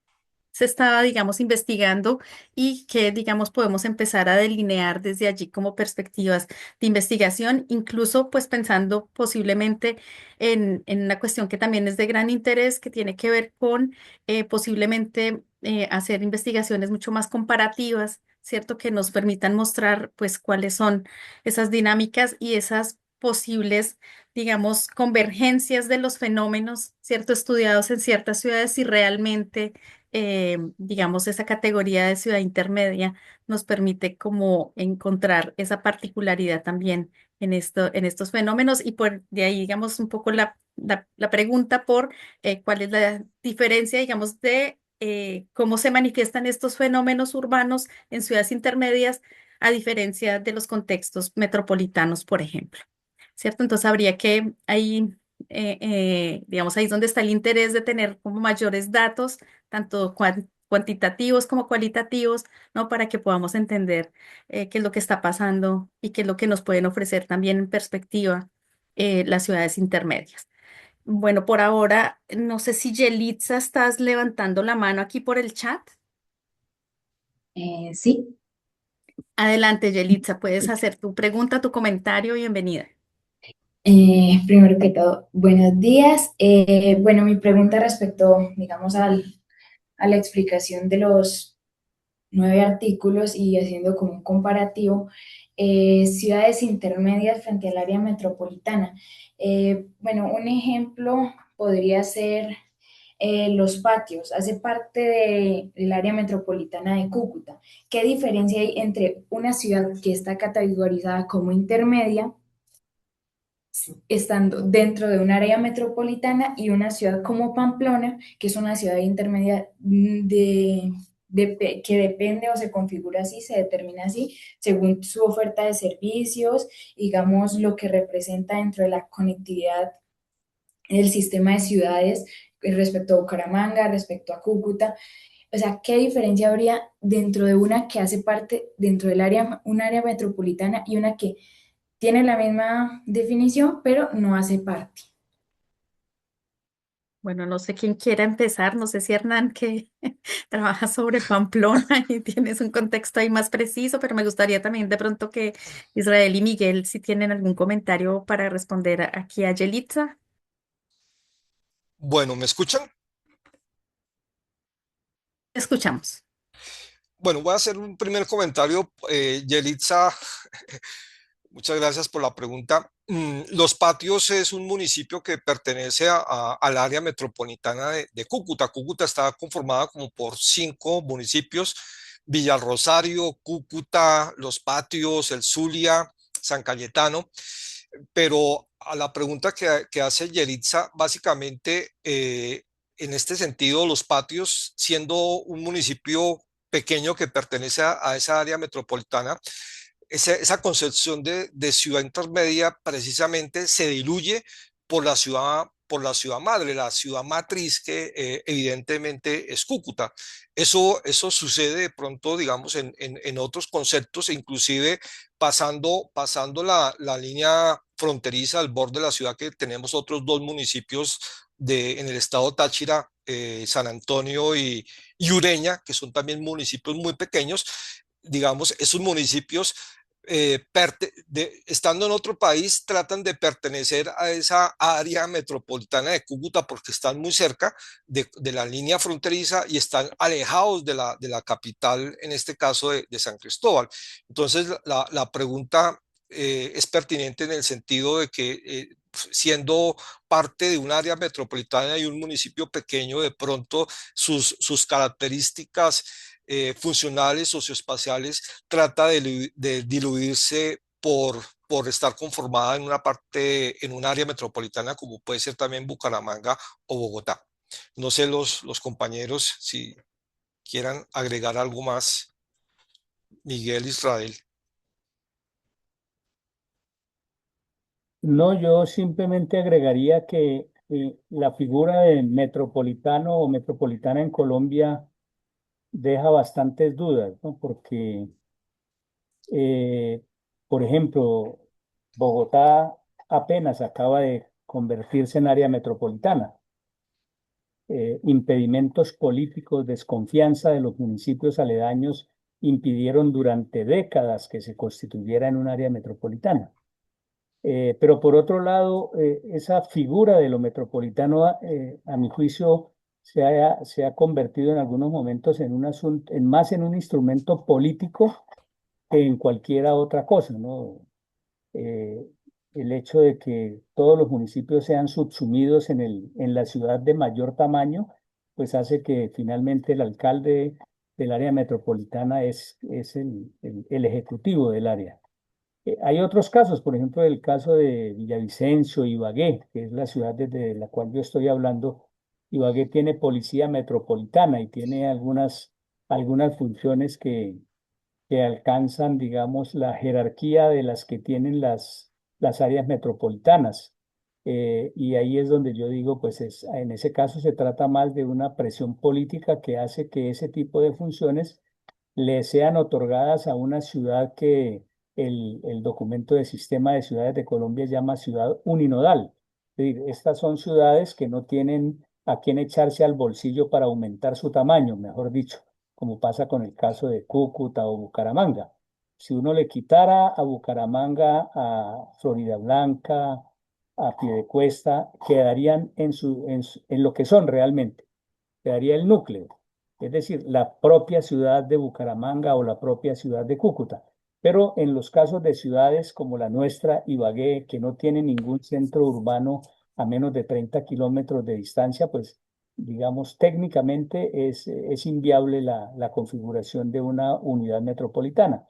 se estaba, digamos, investigando y que, digamos, podemos empezar a delinear desde allí como perspectivas de investigación, incluso pues pensando posiblemente en una cuestión que también es de gran interés, que tiene que ver con posiblemente hacer investigaciones mucho más comparativas, ¿cierto? Que nos permitan mostrar pues cuáles son esas dinámicas y esas posibles, digamos, convergencias de los fenómenos, ¿cierto? Estudiados en ciertas ciudades y realmente digamos, esa categoría de ciudad intermedia nos permite como encontrar esa particularidad también en estos fenómenos y por de ahí, digamos, un poco la pregunta por cuál es la diferencia, digamos, de cómo se manifiestan estos fenómenos urbanos en ciudades intermedias a diferencia de los contextos metropolitanos, por ejemplo. ¿Cierto? Entonces habría que ahí, digamos, ahí es donde está el interés de tener como mayores datos, tanto cuantitativos como cualitativos, ¿no? Para que podamos entender qué es lo que está pasando y qué es lo que nos pueden ofrecer también en perspectiva las ciudades intermedias. Bueno, por ahora, no sé si Yelitza estás levantando la mano aquí por el chat.
Sí.
Adelante, Yelitza, puedes hacer tu pregunta, tu comentario, bienvenida.
Primero que todo, buenos días. Bueno, mi pregunta respecto, digamos, a la explicación de los 9 artículos y haciendo como un comparativo, ciudades intermedias frente al área metropolitana. Bueno, un ejemplo podría ser los patios, hace parte del área metropolitana de Cúcuta. ¿Qué diferencia hay entre una ciudad que está categorizada como intermedia, estando dentro de un área metropolitana, y una ciudad como Pamplona, que es una ciudad intermedia que depende o se configura así, se determina así, según su oferta de servicios, digamos, lo que representa dentro de la conectividad del sistema de ciudades respecto a Bucaramanga, respecto a Cúcuta? O sea, ¿qué diferencia habría dentro de una que hace parte dentro del área, un área metropolitana, y una que tiene la misma definición, pero no hace parte?
Bueno, no sé quién quiera empezar, no sé si Hernán que trabaja sobre Pamplona y tienes un contexto ahí más preciso, pero me gustaría también de pronto que Israel y Miguel si tienen algún comentario para responder aquí a Yelitza.
Bueno, ¿me escuchan?
Escuchamos.
Bueno, voy a hacer un primer comentario. Yelitza, muchas gracias por la pregunta. Los Patios es un municipio que pertenece al área metropolitana de Cúcuta. Cúcuta está conformada como por 5 municipios: Villarrosario, Cúcuta, Los Patios, El Zulia, San Cayetano. Pero a la pregunta que hace Yelitza, básicamente, en este sentido, Los Patios, siendo un municipio pequeño que pertenece a esa área metropolitana, esa concepción de ciudad intermedia precisamente se diluye por la ciudad madre, la ciudad matriz que evidentemente es Cúcuta. Eso sucede de pronto, digamos, en otros conceptos, e inclusive pasando la línea fronteriza al borde de la ciudad, que tenemos otros dos municipios en el estado Táchira, San Antonio y Ureña, que son también municipios muy pequeños. Digamos, esos municipios, estando en otro país, tratan de pertenecer a esa área metropolitana de Cúcuta porque están muy cerca de la línea fronteriza y están alejados de la capital, en este caso de San Cristóbal. Entonces, la pregunta es pertinente en el sentido de que siendo parte de un área metropolitana y un municipio pequeño, de pronto sus características funcionales, socioespaciales, trata de diluirse por estar conformada en una parte, en un área metropolitana como puede ser también Bucaramanga o Bogotá. No sé los compañeros si quieran agregar algo más. Miguel, Israel.
No, yo simplemente agregaría que la figura de metropolitano o metropolitana en Colombia deja bastantes dudas, ¿no? Porque, eh, por ejemplo, Bogotá apenas acaba de convertirse en área metropolitana. Impedimentos políticos, desconfianza de los municipios aledaños impidieron durante décadas que se constituyera en un área metropolitana. Pero por otro lado, esa figura de lo metropolitano, a mi juicio, se ha convertido en algunos momentos en un asunto, en más en un instrumento político que en cualquiera otra cosa, ¿no? Eh, el hecho de que todos los municipios sean subsumidos en la ciudad de mayor tamaño, pues hace que finalmente el alcalde del área metropolitana es el ejecutivo del área. Hay otros casos, por ejemplo, el caso de Villavicencio, Ibagué, que es la ciudad desde la cual yo estoy hablando. Ibagué tiene policía metropolitana y tiene algunas funciones que alcanzan, digamos, la jerarquía de las que tienen las áreas metropolitanas. Y ahí es donde yo digo, pues en ese caso se trata más de una presión política que hace que ese tipo de funciones le sean otorgadas a una ciudad que el documento de Sistema de Ciudades de Colombia llama ciudad uninodal. Es decir, estas son ciudades que no tienen a quién echarse al bolsillo para aumentar su tamaño, mejor dicho, como pasa con el caso de Cúcuta o Bucaramanga. Si uno le quitara a Bucaramanga, a Florida Blanca, a Piedecuesta, quedarían en lo que son realmente, quedaría el núcleo, es decir, la propia ciudad de Bucaramanga o la propia ciudad de Cúcuta. Pero en los casos de ciudades como la nuestra, Ibagué, que no tiene ningún centro urbano a menos de 30 kilómetros de distancia, pues digamos, técnicamente es inviable la configuración de una unidad metropolitana.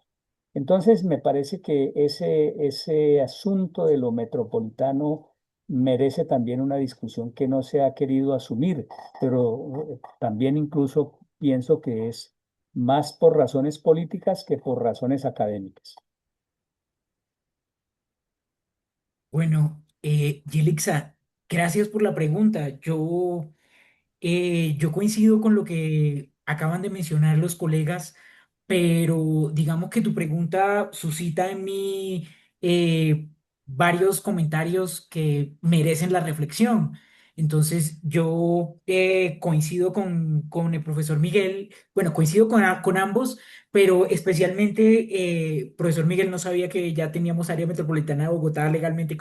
Entonces, me parece que ese asunto de lo metropolitano merece también una discusión que no se ha querido asumir, pero también incluso pienso que es más por razones políticas que por razones académicas.
Bueno, Yelixa, gracias por la pregunta. Yo coincido con lo que acaban de mencionar los colegas, pero digamos que tu pregunta suscita en mí varios comentarios que merecen la reflexión. Entonces, yo coincido con el profesor Miguel, bueno, coincido con ambos, pero especialmente, profesor Miguel, no sabía que ya teníamos área metropolitana de Bogotá legalmente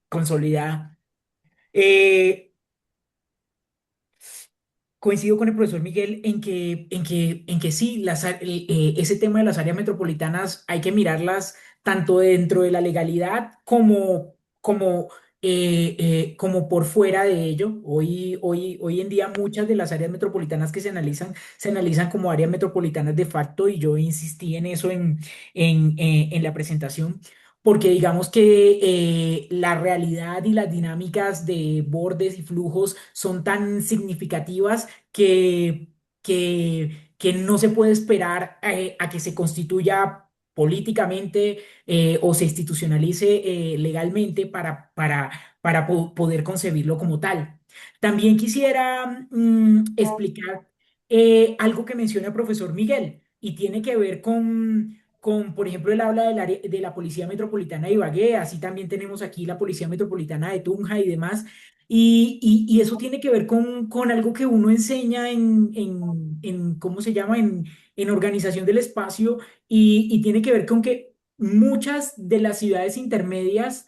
consolidada. Eh, Coincido con el profesor Miguel en que sí, ese tema de las áreas metropolitanas hay que mirarlas tanto dentro de la legalidad como por fuera de ello. Hoy en día muchas de las áreas metropolitanas que se analizan como áreas metropolitanas de facto, y yo insistí en eso en la presentación, porque digamos que la realidad y las dinámicas de bordes y flujos son tan significativas que no se puede esperar a que se constituya políticamente o se institucionalice legalmente para poder concebirlo como tal. También quisiera explicar algo que menciona el profesor Miguel y tiene que ver por ejemplo, él habla del área, de la Policía Metropolitana de Ibagué, así también tenemos aquí la Policía Metropolitana de Tunja y demás. Y eso tiene que ver con algo que uno enseña ¿cómo se llama? En organización del espacio y tiene que ver con que muchas de las ciudades intermedias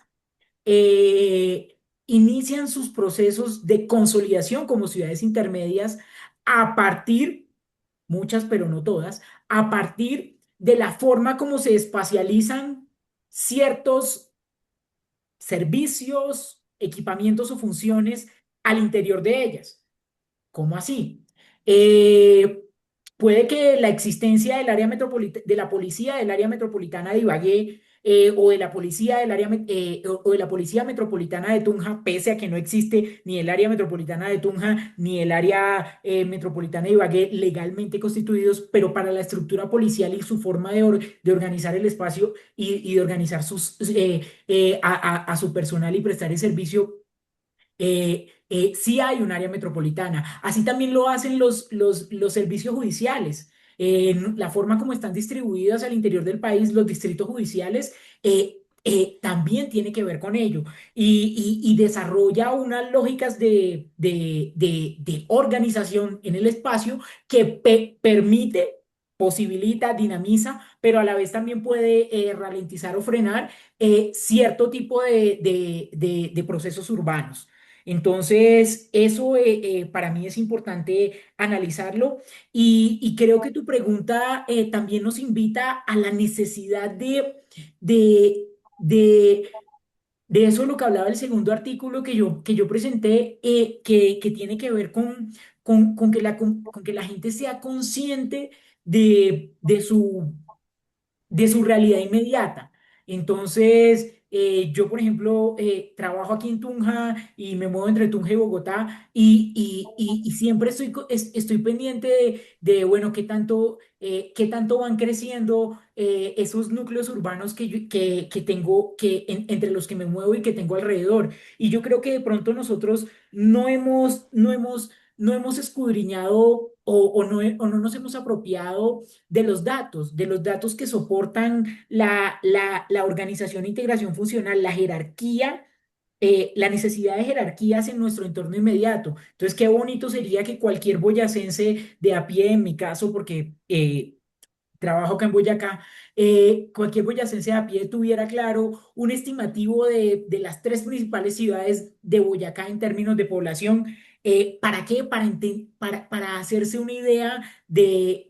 eh, inician sus procesos de consolidación como ciudades intermedias a partir, muchas pero no todas, a partir de la forma como se espacializan ciertos servicios, equipamientos o funciones al interior de ellas. ¿Cómo así? Eh, Puede que la existencia del área de la policía del área metropolitana de Ibagué o de la policía del o de la policía metropolitana de Tunja, pese a que no existe ni el área metropolitana de Tunja ni el área metropolitana de Ibagué legalmente constituidos, pero para la estructura policial y su forma de organizar el espacio y de organizar a su personal y prestar el servicio sí hay un área metropolitana. Así también lo hacen los servicios judiciales. La forma como están distribuidos al interior del país, los distritos judiciales, también tiene que ver con ello. Y desarrolla unas lógicas de organización en el espacio que permite, posibilita, dinamiza, pero a la vez también puede ralentizar o frenar cierto tipo de procesos urbanos. Entonces, eso para mí es importante analizarlo y creo que tu pregunta también nos invita a la necesidad de, de, de eso lo que hablaba el segundo artículo que yo presenté, que tiene que ver con que la gente sea consciente de de su realidad inmediata. Entonces, yo, por ejemplo, trabajo aquí en Tunja y me muevo entre Tunja y Bogotá y siempre estoy pendiente bueno, qué tanto van creciendo esos núcleos urbanos que tengo, entre los que me muevo y que tengo alrededor. Y yo creo que de pronto nosotros no hemos escudriñado o no nos hemos apropiado de los datos que soportan la organización e integración funcional, la jerarquía, la necesidad de jerarquías en nuestro entorno inmediato. Entonces, qué bonito sería que cualquier boyacense de a pie, en mi caso, porque trabajo acá en Boyacá, cualquier boyacense de a pie tuviera claro un estimativo de las tres principales ciudades de Boyacá en términos de población. ¿Para qué? Para hacerse una idea de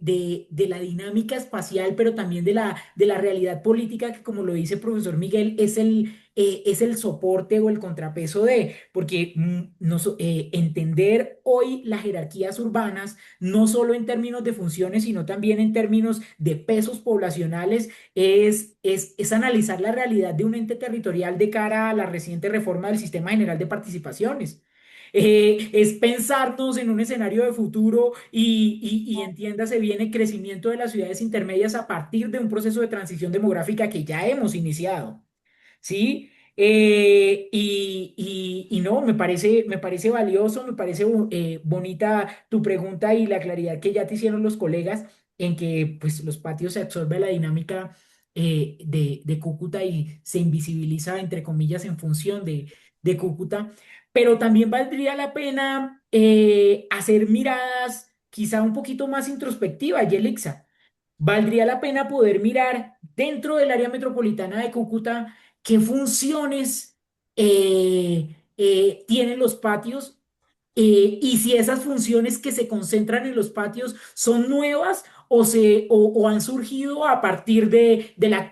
la dinámica espacial, pero también de la realidad política, que como lo dice el profesor Miguel, es el soporte o el contrapeso porque entender hoy las jerarquías urbanas no solo en términos de funciones, sino también en términos de pesos poblacionales, es analizar la realidad de un ente territorial de cara a la reciente reforma del Sistema General de Participaciones. Es pensarnos en un escenario de futuro y entiéndase bien el crecimiento de las ciudades intermedias a partir de un proceso de transición demográfica que ya hemos iniciado. ¿Sí? Y no, me parece valioso, me parece bonita tu pregunta y la claridad que ya te hicieron los colegas en que pues los patios se absorbe la dinámica de Cúcuta y se invisibiliza, entre comillas, en función de Cúcuta, pero también valdría la pena hacer miradas quizá un poquito más introspectivas, Yelixa. Valdría la pena poder mirar dentro del área metropolitana de Cúcuta qué funciones tienen los patios y si esas funciones que se concentran en los patios son nuevas o han surgido a partir de la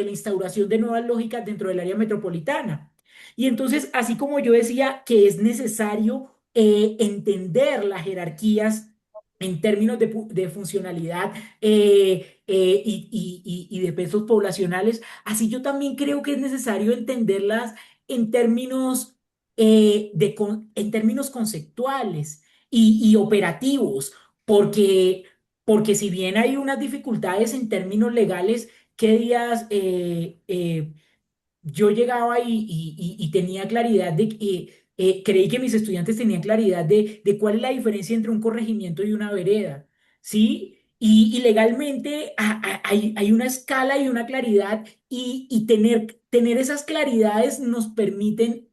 instauración de nuevas lógicas dentro del área metropolitana. Y entonces, así como yo decía que es necesario entender las jerarquías en términos de funcionalidad y de pesos poblacionales, así yo también creo que es necesario entenderlas en términos, en términos conceptuales y operativos, porque, porque si bien hay unas dificultades en términos legales, ¿qué días yo llegaba y tenía claridad de que creí que mis estudiantes tenían claridad de cuál es la diferencia entre un corregimiento y una vereda, ¿sí? y legalmente hay una escala y una claridad y tener esas claridades nos permiten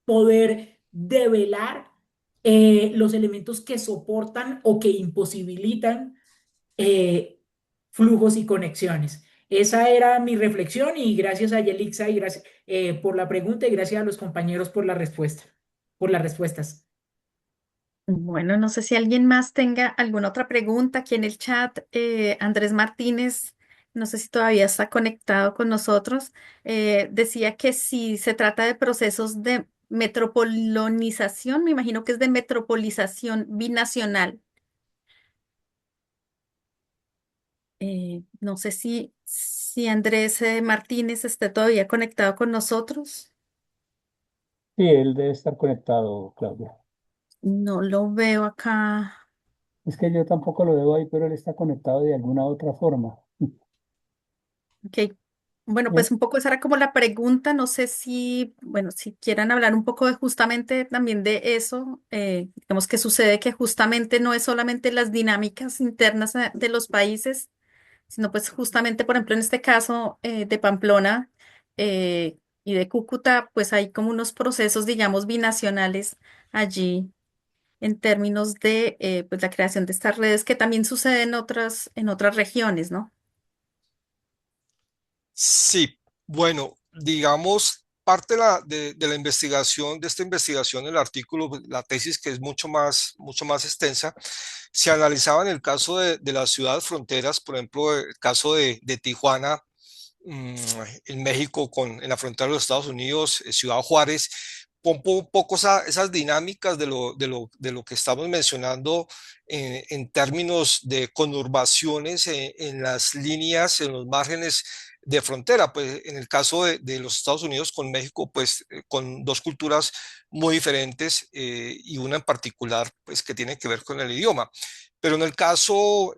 poder develar los elementos que soportan o que imposibilitan eh, flujos y conexiones. Esa era mi reflexión y gracias a Yelixa y gracias por la pregunta y gracias a los compañeros por la respuesta, por las respuestas.
Bueno, no sé si alguien más tenga alguna otra pregunta aquí en el chat. Andrés Martínez, no sé si todavía está conectado con nosotros. Decía que si se trata de procesos de metropolonización, me imagino que es de metropolización binacional. No sé si Andrés Martínez esté todavía conectado con nosotros.
Sí, él debe estar conectado, Claudia.
No lo veo acá.
Es que yo tampoco lo veo ahí, pero él está conectado de alguna otra forma.
Ok. Bueno,
Eh,
pues un poco esa era como la pregunta. No sé si, bueno, si quieran hablar un poco de justamente también de eso. Digamos que sucede que justamente no es solamente las dinámicas internas de los países, sino pues justamente, por ejemplo, en este caso de Pamplona y de Cúcuta, pues hay como unos procesos, digamos, binacionales allí en términos de pues la creación de estas redes que también sucede en otras regiones, ¿no?
Sí, bueno, digamos, parte de la investigación, de esta investigación, el artículo, pues, la tesis que es mucho más extensa, se analizaba en el caso de las ciudades fronteras, por ejemplo, el caso de Tijuana, mm, en México, en la frontera de los Estados Unidos, Ciudad Juárez, un poco esas dinámicas de lo que estamos mencionando en términos de conurbaciones en las líneas, en los márgenes de frontera. Pues en el caso de los Estados Unidos con México, pues con dos culturas muy diferentes y una en particular, pues que tiene que ver con el idioma. Pero en el caso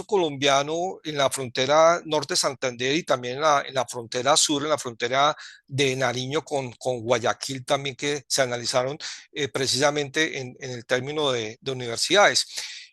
colombiano, en la frontera norte de Santander y también en la frontera sur, en la frontera de Nariño con Guayaquil también que se analizaron precisamente en el término de universidades.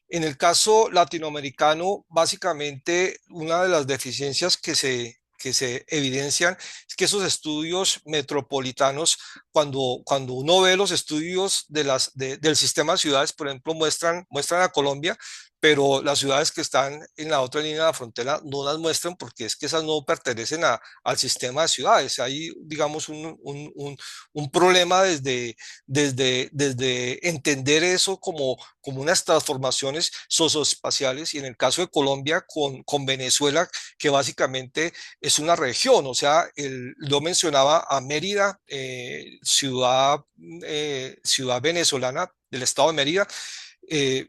En el caso latinoamericano, básicamente una de las deficiencias que se evidencian es que esos estudios metropolitanos, cuando uno ve los estudios del sistema de ciudades, por ejemplo, muestran a Colombia, pero las ciudades que están en la otra línea de la frontera no las muestran porque es que esas no pertenecen al sistema de ciudades. Hay, digamos, un problema desde entender eso como unas transformaciones socioespaciales y en el caso de Colombia con Venezuela, que básicamente es una región, o sea, yo mencionaba a Mérida, ciudad venezolana del estado de Mérida. eh,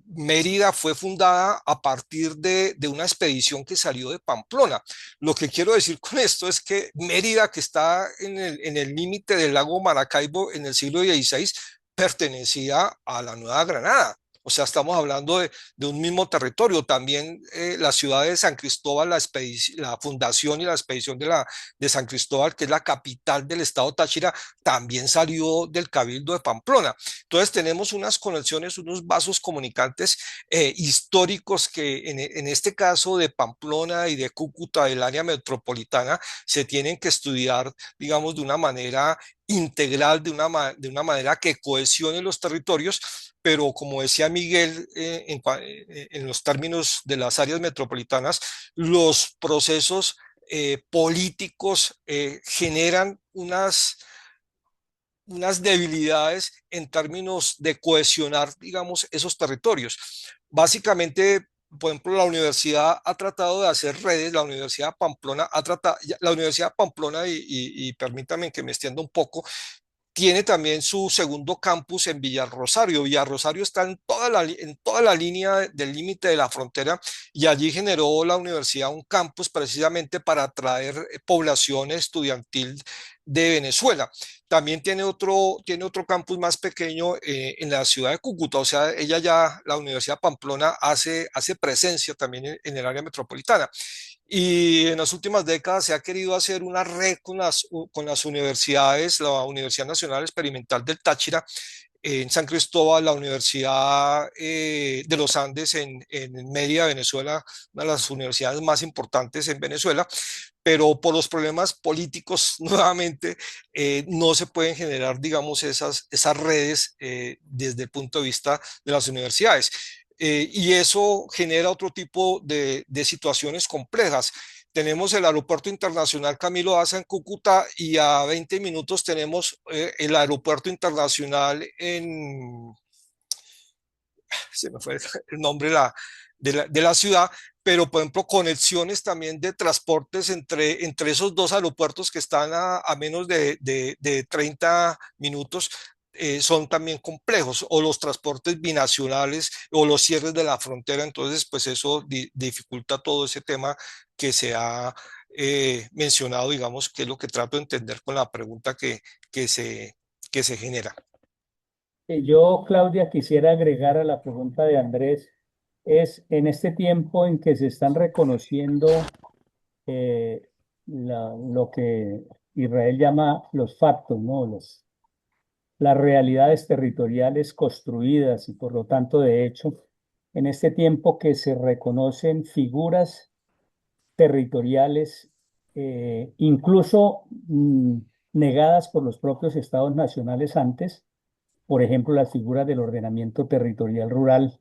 Mérida fue fundada a partir de una expedición que salió de Pamplona. Lo que quiero decir con esto es que Mérida, que está en el límite del lago Maracaibo en el siglo XVI, pertenecía a la Nueva Granada. O sea, estamos hablando de un mismo territorio. También la ciudad de San Cristóbal, la fundación y la expedición de San Cristóbal, que es la capital del estado Táchira, también salió del Cabildo de Pamplona. Entonces tenemos unas conexiones, unos vasos comunicantes históricos que en este caso de Pamplona y de Cúcuta, del área metropolitana, se tienen que estudiar, digamos, de una manera integral, de una manera que cohesione los territorios, pero como decía Miguel, en los términos de las áreas metropolitanas, los procesos políticos generan unas debilidades en términos de cohesionar, digamos, esos territorios. Básicamente, por ejemplo, la universidad ha tratado de hacer redes, la Universidad de Pamplona ha tratado, la Universidad de Pamplona, y permítame que me extienda un poco, tiene también su segundo campus en Villarrosario. Villarrosario está en toda la línea del límite de la frontera y allí generó la universidad un campus precisamente para atraer población estudiantil de Venezuela. También tiene otro campus más pequeño en la ciudad de Cúcuta, o sea, la Universidad Pamplona hace presencia también en el área metropolitana. Y en las últimas décadas se ha querido hacer una red con las universidades, la Universidad Nacional Experimental del Táchira, en San Cristóbal, la Universidad de los Andes en Mérida, Venezuela, una de las universidades más importantes en Venezuela, pero por los problemas políticos nuevamente no se pueden generar, digamos, esas redes desde el punto de vista de las universidades. Y eso genera otro tipo de situaciones complejas. Tenemos el Aeropuerto Internacional Camilo Daza en Cúcuta y a 20 minutos tenemos el Aeropuerto Internacional se me fue el nombre de la ciudad, pero por ejemplo conexiones también de transportes entre esos dos aeropuertos que están a menos de 30 minutos. Son también complejos, o los transportes binacionales o los cierres de la frontera, entonces pues eso dificulta todo ese tema que se ha mencionado, digamos, que es lo que trato de entender con la pregunta que se, que se genera.
Yo, Claudia, quisiera agregar a la pregunta de Andrés, es en este tiempo en que se están reconociendo eh, lo que Israel llama los factos, ¿no? Las realidades territoriales construidas y por lo tanto de hecho, en este tiempo que se reconocen figuras territoriales, incluso negadas por los propios estados nacionales antes, por ejemplo, las figuras del ordenamiento territorial rural,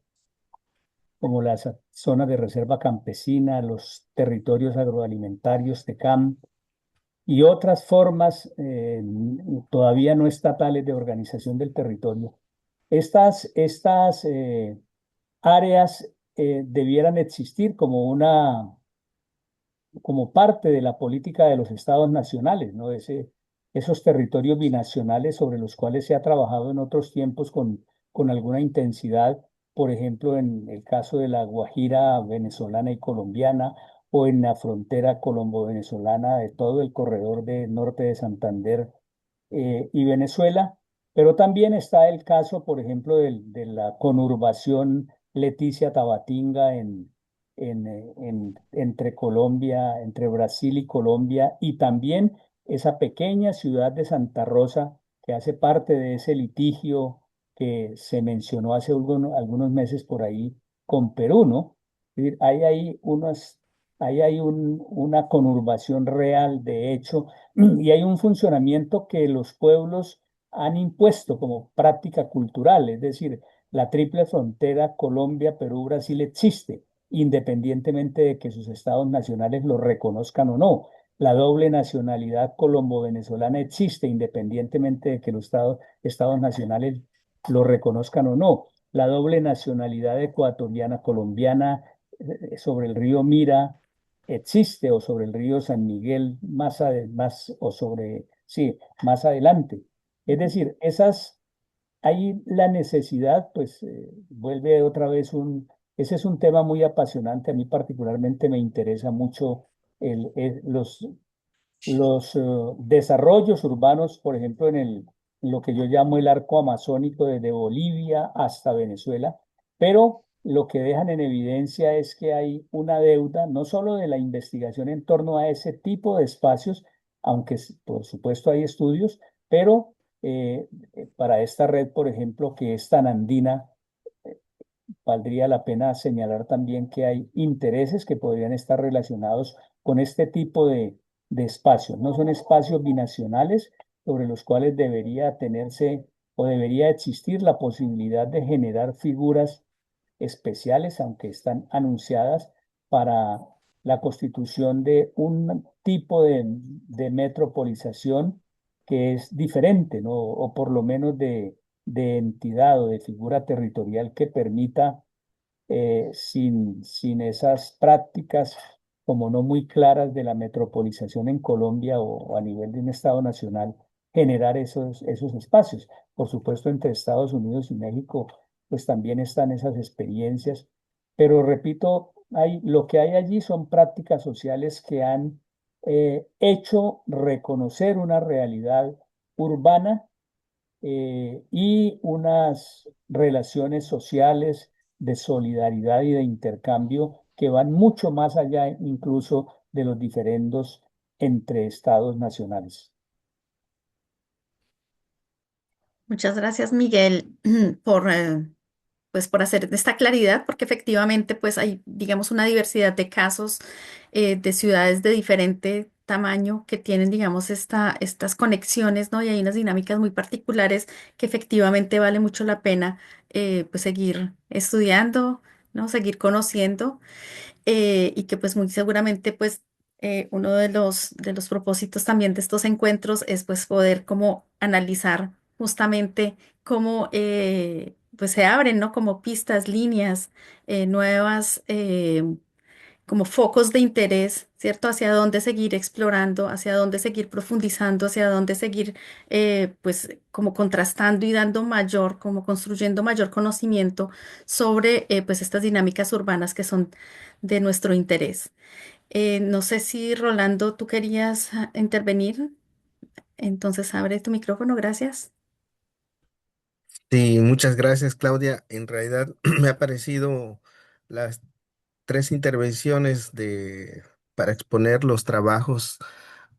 como las zonas de reserva campesina, los territorios agroalimentarios, TECAM, y otras formas todavía no estatales de organización del territorio. Estas áreas debieran existir como parte de la política de los estados nacionales, ¿no? Esos territorios binacionales sobre los cuales se ha trabajado en otros tiempos con alguna intensidad, por ejemplo, en el caso de la Guajira venezolana y colombiana, o en la frontera colombo-venezolana de todo el corredor de norte de Santander y Venezuela, pero también está el caso, por ejemplo, de la conurbación Leticia Tabatinga entre Colombia, entre Brasil y Colombia, y también esa pequeña ciudad de Santa Rosa que hace parte de ese litigio que se mencionó hace algunos meses por ahí con Perú, ¿no? Es decir, hay una conurbación real, de hecho, y hay un funcionamiento que los pueblos han impuesto como práctica cultural, es decir, la triple frontera Colombia, Perú, Brasil existe, independientemente de que sus estados nacionales lo reconozcan o no. La doble nacionalidad colombo-venezolana existe, independientemente de que los estados nacionales lo reconozcan o no. La doble nacionalidad ecuatoriana, colombiana, sobre el río Mira existe, o sobre el río San Miguel o sobre, sí, más adelante. Es decir, ahí la necesidad, pues vuelve otra vez ese es un tema muy apasionante. A mí particularmente me interesa mucho los desarrollos urbanos, por ejemplo, en lo que yo llamo el arco amazónico desde Bolivia hasta Venezuela, pero lo que dejan en evidencia es que hay una deuda no solo de la investigación en torno a ese tipo de espacios, aunque por supuesto hay estudios, pero para esta red, por ejemplo, que es tan andina, valdría la pena señalar también que hay intereses que podrían estar relacionados con este tipo de espacios. No son espacios binacionales sobre los cuales debería tenerse o debería existir la posibilidad de generar figuras especiales, aunque están anunciadas para la constitución de un tipo de metropolización que es diferente, ¿no? O por lo menos de entidad o de figura territorial que permita, sin esas prácticas como no muy claras de la metropolización en Colombia o a nivel de un Estado nacional, generar esos espacios. Por supuesto, entre Estados Unidos y México, pues también están esas experiencias, pero repito, lo que hay allí son prácticas sociales que han hecho reconocer una realidad urbana y unas relaciones sociales de solidaridad y de intercambio que van mucho más allá incluso de los diferendos entre estados nacionales.
Muchas gracias, Miguel, por, pues, por hacer esta claridad, porque efectivamente pues hay, digamos, una diversidad de casos de ciudades de diferente tamaño que tienen, digamos, estas conexiones, ¿no? Y hay unas dinámicas muy particulares que efectivamente vale mucho la pena pues seguir estudiando, ¿no? Seguir conociendo y que pues muy seguramente pues uno de los propósitos también de estos encuentros es pues poder como analizar justamente cómo pues se abren, ¿no? Como pistas, líneas nuevas, como focos de interés, ¿cierto? Hacia dónde seguir explorando, hacia dónde seguir profundizando, hacia dónde seguir pues como contrastando y dando mayor, como construyendo mayor conocimiento sobre pues estas dinámicas urbanas que son de nuestro interés. No sé si Rolando, tú querías intervenir, entonces abre tu micrófono, gracias.
Sí, muchas gracias, Claudia. En realidad me ha parecido las tres intervenciones para exponer los trabajos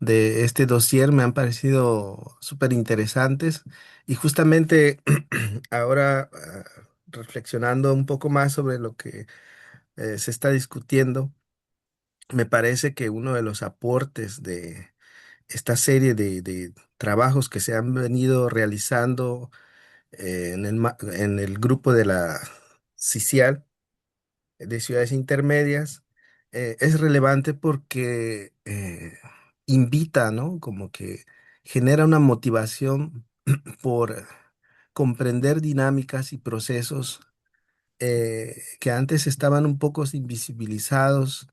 de este dossier me han parecido súper interesantes y justamente ahora reflexionando un poco más sobre lo que se está discutiendo, me parece que uno de los aportes de esta serie de trabajos que se han venido realizando en el grupo de la CICIAL de ciudades intermedias es relevante porque invita, ¿no? Como que genera una motivación por comprender dinámicas y procesos que antes estaban un poco invisibilizados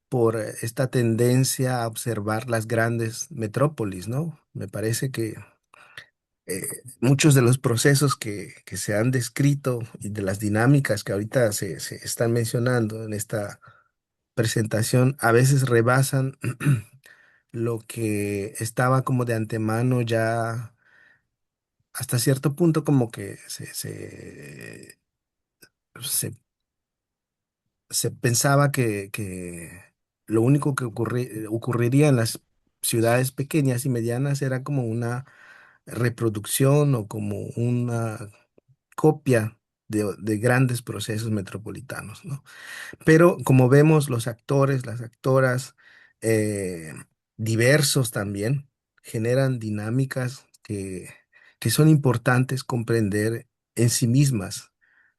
por esta tendencia a observar las grandes metrópolis, ¿no? Me parece que muchos de los procesos que se han descrito y de las dinámicas que ahorita se están mencionando en esta presentación a veces rebasan lo que estaba como de antemano ya hasta cierto punto como que se, se pensaba que lo único que ocurriría en las ciudades pequeñas y medianas era como una reproducción o como una copia de grandes procesos metropolitanos, ¿no? Pero como vemos, los actores, las actoras, eh, diversos también, generan dinámicas que son importantes comprender en sí mismas,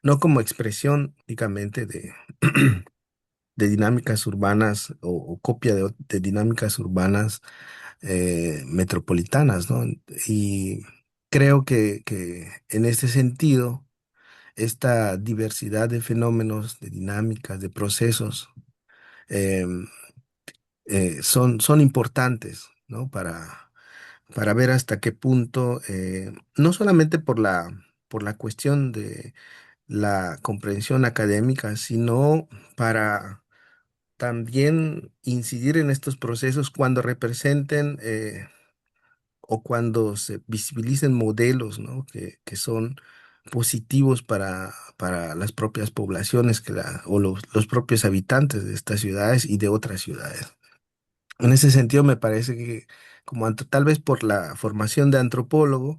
no como expresión únicamente de dinámicas urbanas o copia de dinámicas urbanas metropolitanas, ¿no? Y creo que en este sentido, esta diversidad de fenómenos, de dinámicas, de procesos, em, son importantes, ¿no? Para ver hasta qué punto, no solamente por la cuestión de la comprensión académica, sino para también incidir en estos procesos cuando representen o cuando se visibilicen modelos, ¿no? Que son positivos para las propias poblaciones o los propios habitantes de estas ciudades y de otras ciudades. En ese sentido, me parece que, como tal vez por la formación de antropólogo,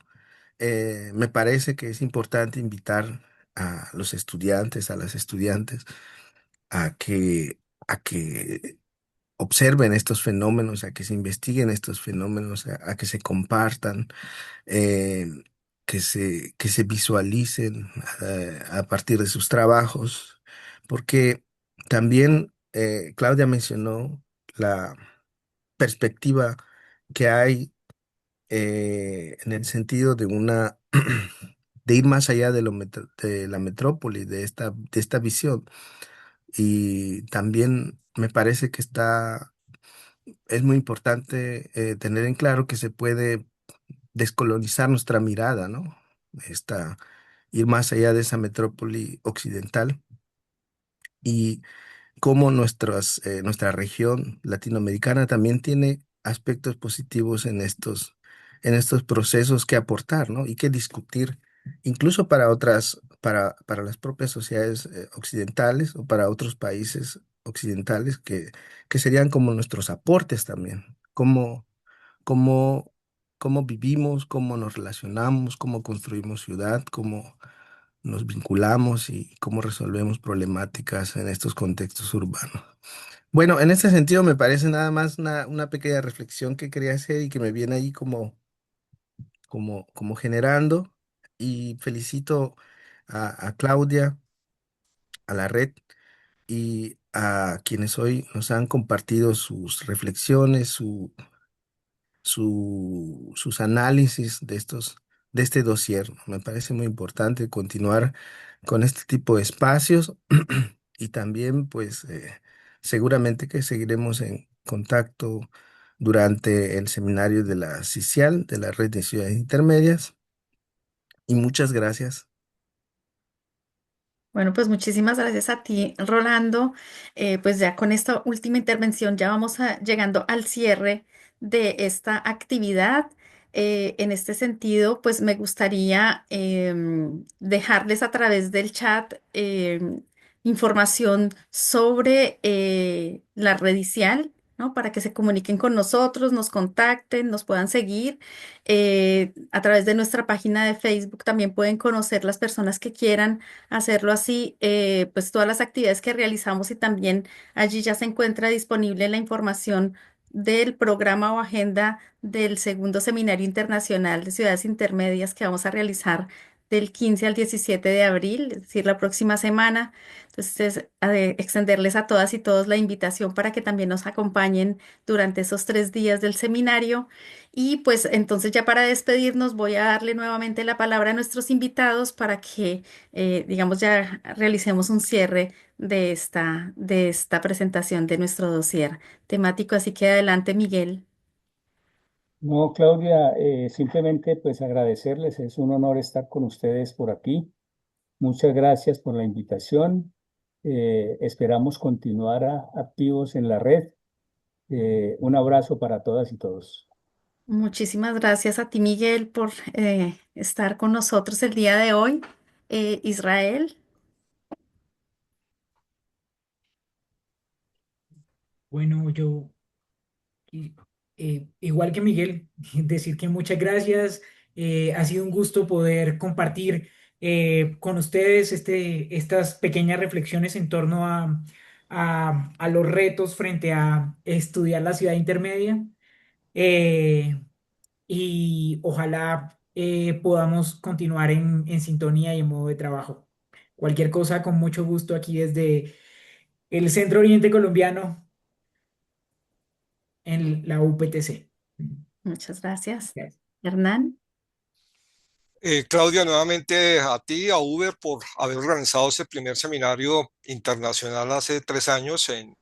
me parece que es importante invitar a los estudiantes, a las estudiantes, a que observen estos fenómenos, a que se investiguen estos fenómenos, a que se compartan, eh, que se visualicen a partir de sus trabajos, porque también Claudia mencionó la perspectiva que hay en el sentido de de ir más allá de de la metrópoli, de esta visión. Y también me parece que es muy importante tener en claro que se puede descolonizar nuestra mirada, ¿no? Esta, Ir más allá de esa metrópoli occidental y cómo nuestra región latinoamericana también tiene aspectos positivos en estos procesos que aportar, ¿no? Y que discutir, incluso para las propias sociedades occidentales o para otros países occidentales que serían como nuestros aportes también, cómo cómo vivimos, cómo nos relacionamos, cómo construimos ciudad, cómo nos vinculamos y cómo resolvemos problemáticas en estos contextos urbanos. Bueno, en este sentido me parece nada más una pequeña reflexión que quería hacer y que me viene ahí como generando. Y felicito a Claudia, a la red y a quienes hoy nos han compartido sus reflexiones, sus análisis de este dossier. Me parece muy importante continuar con este tipo de espacios y también, pues, seguramente que seguiremos en contacto durante el seminario de la CICIAL, de la Red de Ciudades Intermedias. Y muchas gracias.
Bueno, pues muchísimas gracias a ti, Rolando. Pues ya con esta última intervención ya vamos llegando al cierre de esta actividad. En este sentido, pues me gustaría dejarles a través del chat información sobre la redicial, ¿no? Para que se comuniquen con nosotros, nos contacten, nos puedan seguir. A través de nuestra página de Facebook también pueden conocer las personas que quieran hacerlo así, pues todas las actividades que realizamos y también allí ya se encuentra disponible la información del programa o agenda del segundo Seminario Internacional de Ciudades Intermedias que vamos a realizar del 15 al 17 de abril, es decir, la próxima semana. Entonces, extenderles a todas y todos la invitación para que también nos acompañen durante esos 3 días del seminario. Y pues entonces ya para despedirnos voy a darle nuevamente la palabra a nuestros invitados para que digamos, ya realicemos un cierre de esta presentación de nuestro dossier temático. Así que adelante, Miguel.
No, Claudia, simplemente pues agradecerles, es un honor estar con ustedes por aquí. Muchas gracias por la invitación. Esperamos continuar activos en la red. Un abrazo para todas y todos.
Muchísimas gracias a ti, Miguel, por estar con nosotros el día de hoy. Israel.
Bueno, y- igual que Miguel, decir que muchas gracias. Ha sido un gusto poder compartir con ustedes estas pequeñas reflexiones en torno a los retos frente a estudiar la ciudad intermedia. Eh, y ojalá podamos continuar en sintonía y en modo de trabajo. Cualquier cosa, con mucho gusto aquí desde el Centro Oriente Colombiano en la UPTC.
Muchas gracias.
Gracias.
Hernán.
Claudia, nuevamente a ti, a Uber, por haber organizado este primer seminario internacional hace 3 años en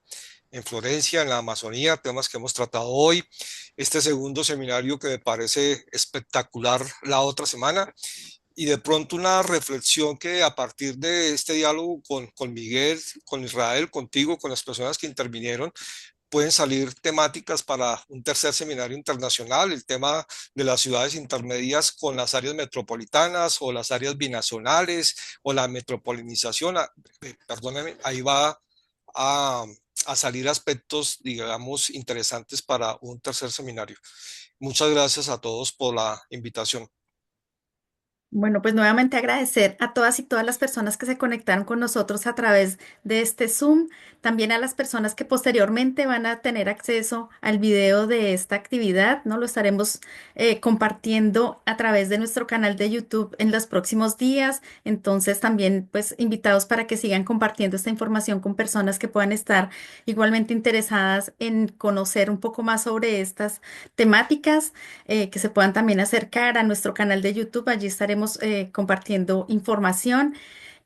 Florencia, en la Amazonía, temas que hemos tratado hoy. Este segundo seminario que me parece espectacular la otra semana. Y de pronto una reflexión que a partir de este diálogo con Miguel, con Israel, contigo, con las personas que intervinieron, pueden salir temáticas para un tercer seminario internacional, el tema de las ciudades intermedias con las áreas metropolitanas o las áreas binacionales o la metropolinización. Perdóname, ahí va a, a salir aspectos, digamos, interesantes para un tercer seminario. Muchas gracias a todos por la invitación.
Bueno, pues nuevamente agradecer a todas y todas las personas que se conectaron con nosotros a través de este Zoom, también a las personas que posteriormente van a tener acceso al video de esta actividad, ¿no? Lo estaremos compartiendo a través de nuestro canal de YouTube en los próximos días, entonces también pues invitados para que sigan compartiendo esta información con personas que puedan estar igualmente interesadas en conocer un poco más sobre estas temáticas, que se puedan también acercar a nuestro canal de YouTube. Allí estaremos compartiendo información.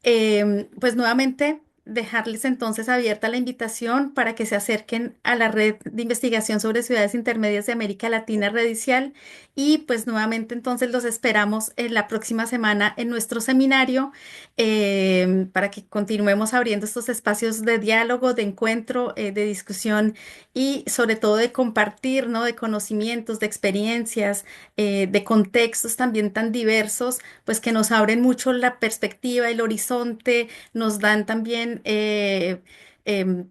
Pues nuevamente dejarles entonces abierta la invitación para que se acerquen a la red de investigación sobre ciudades intermedias de América Latina Redicial y pues nuevamente entonces los esperamos en la próxima semana en nuestro seminario, para que continuemos abriendo estos espacios de diálogo, de encuentro, de discusión y sobre todo de compartir, ¿no? De conocimientos, de experiencias, de contextos también tan diversos, pues que nos abren mucho la perspectiva, el horizonte, nos dan también,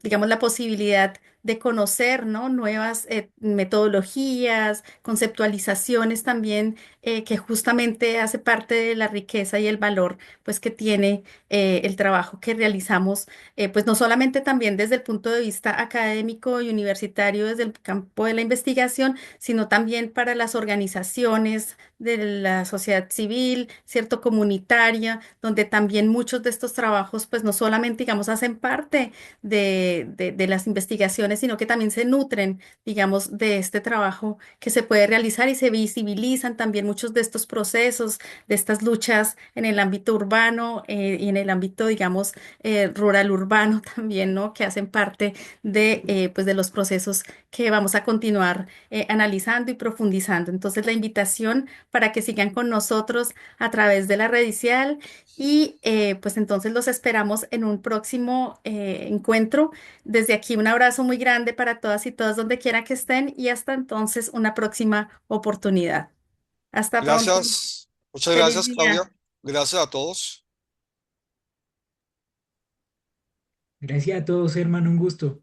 digamos, la posibilidad de conocer, ¿no? Nuevas metodologías, conceptualizaciones también, que justamente hace parte de la riqueza y el valor, pues, que tiene el trabajo que realizamos, pues no solamente también desde el punto de vista académico y universitario, desde el campo de la investigación, sino también para las organizaciones de la sociedad civil, cierto, comunitaria, donde también muchos de estos trabajos, pues no solamente, digamos, hacen parte de las investigaciones, sino que también se nutren, digamos, de este trabajo que se puede realizar y se visibilizan también muchos de estos procesos, de estas luchas en el ámbito urbano y en el ámbito, digamos, rural urbano también, ¿no? Que hacen parte pues de los procesos que vamos a continuar analizando y profundizando. Entonces, la invitación para que sigan con nosotros a través de la redicial y pues entonces los esperamos en un próximo encuentro. Desde aquí un abrazo muy grande para todas y todos donde quiera que estén y hasta entonces una próxima oportunidad. Hasta pronto.
Gracias. Muchas
Feliz
gracias,
día.
Claudia. Gracias a todos.
Gracias a todos, hermano, un gusto.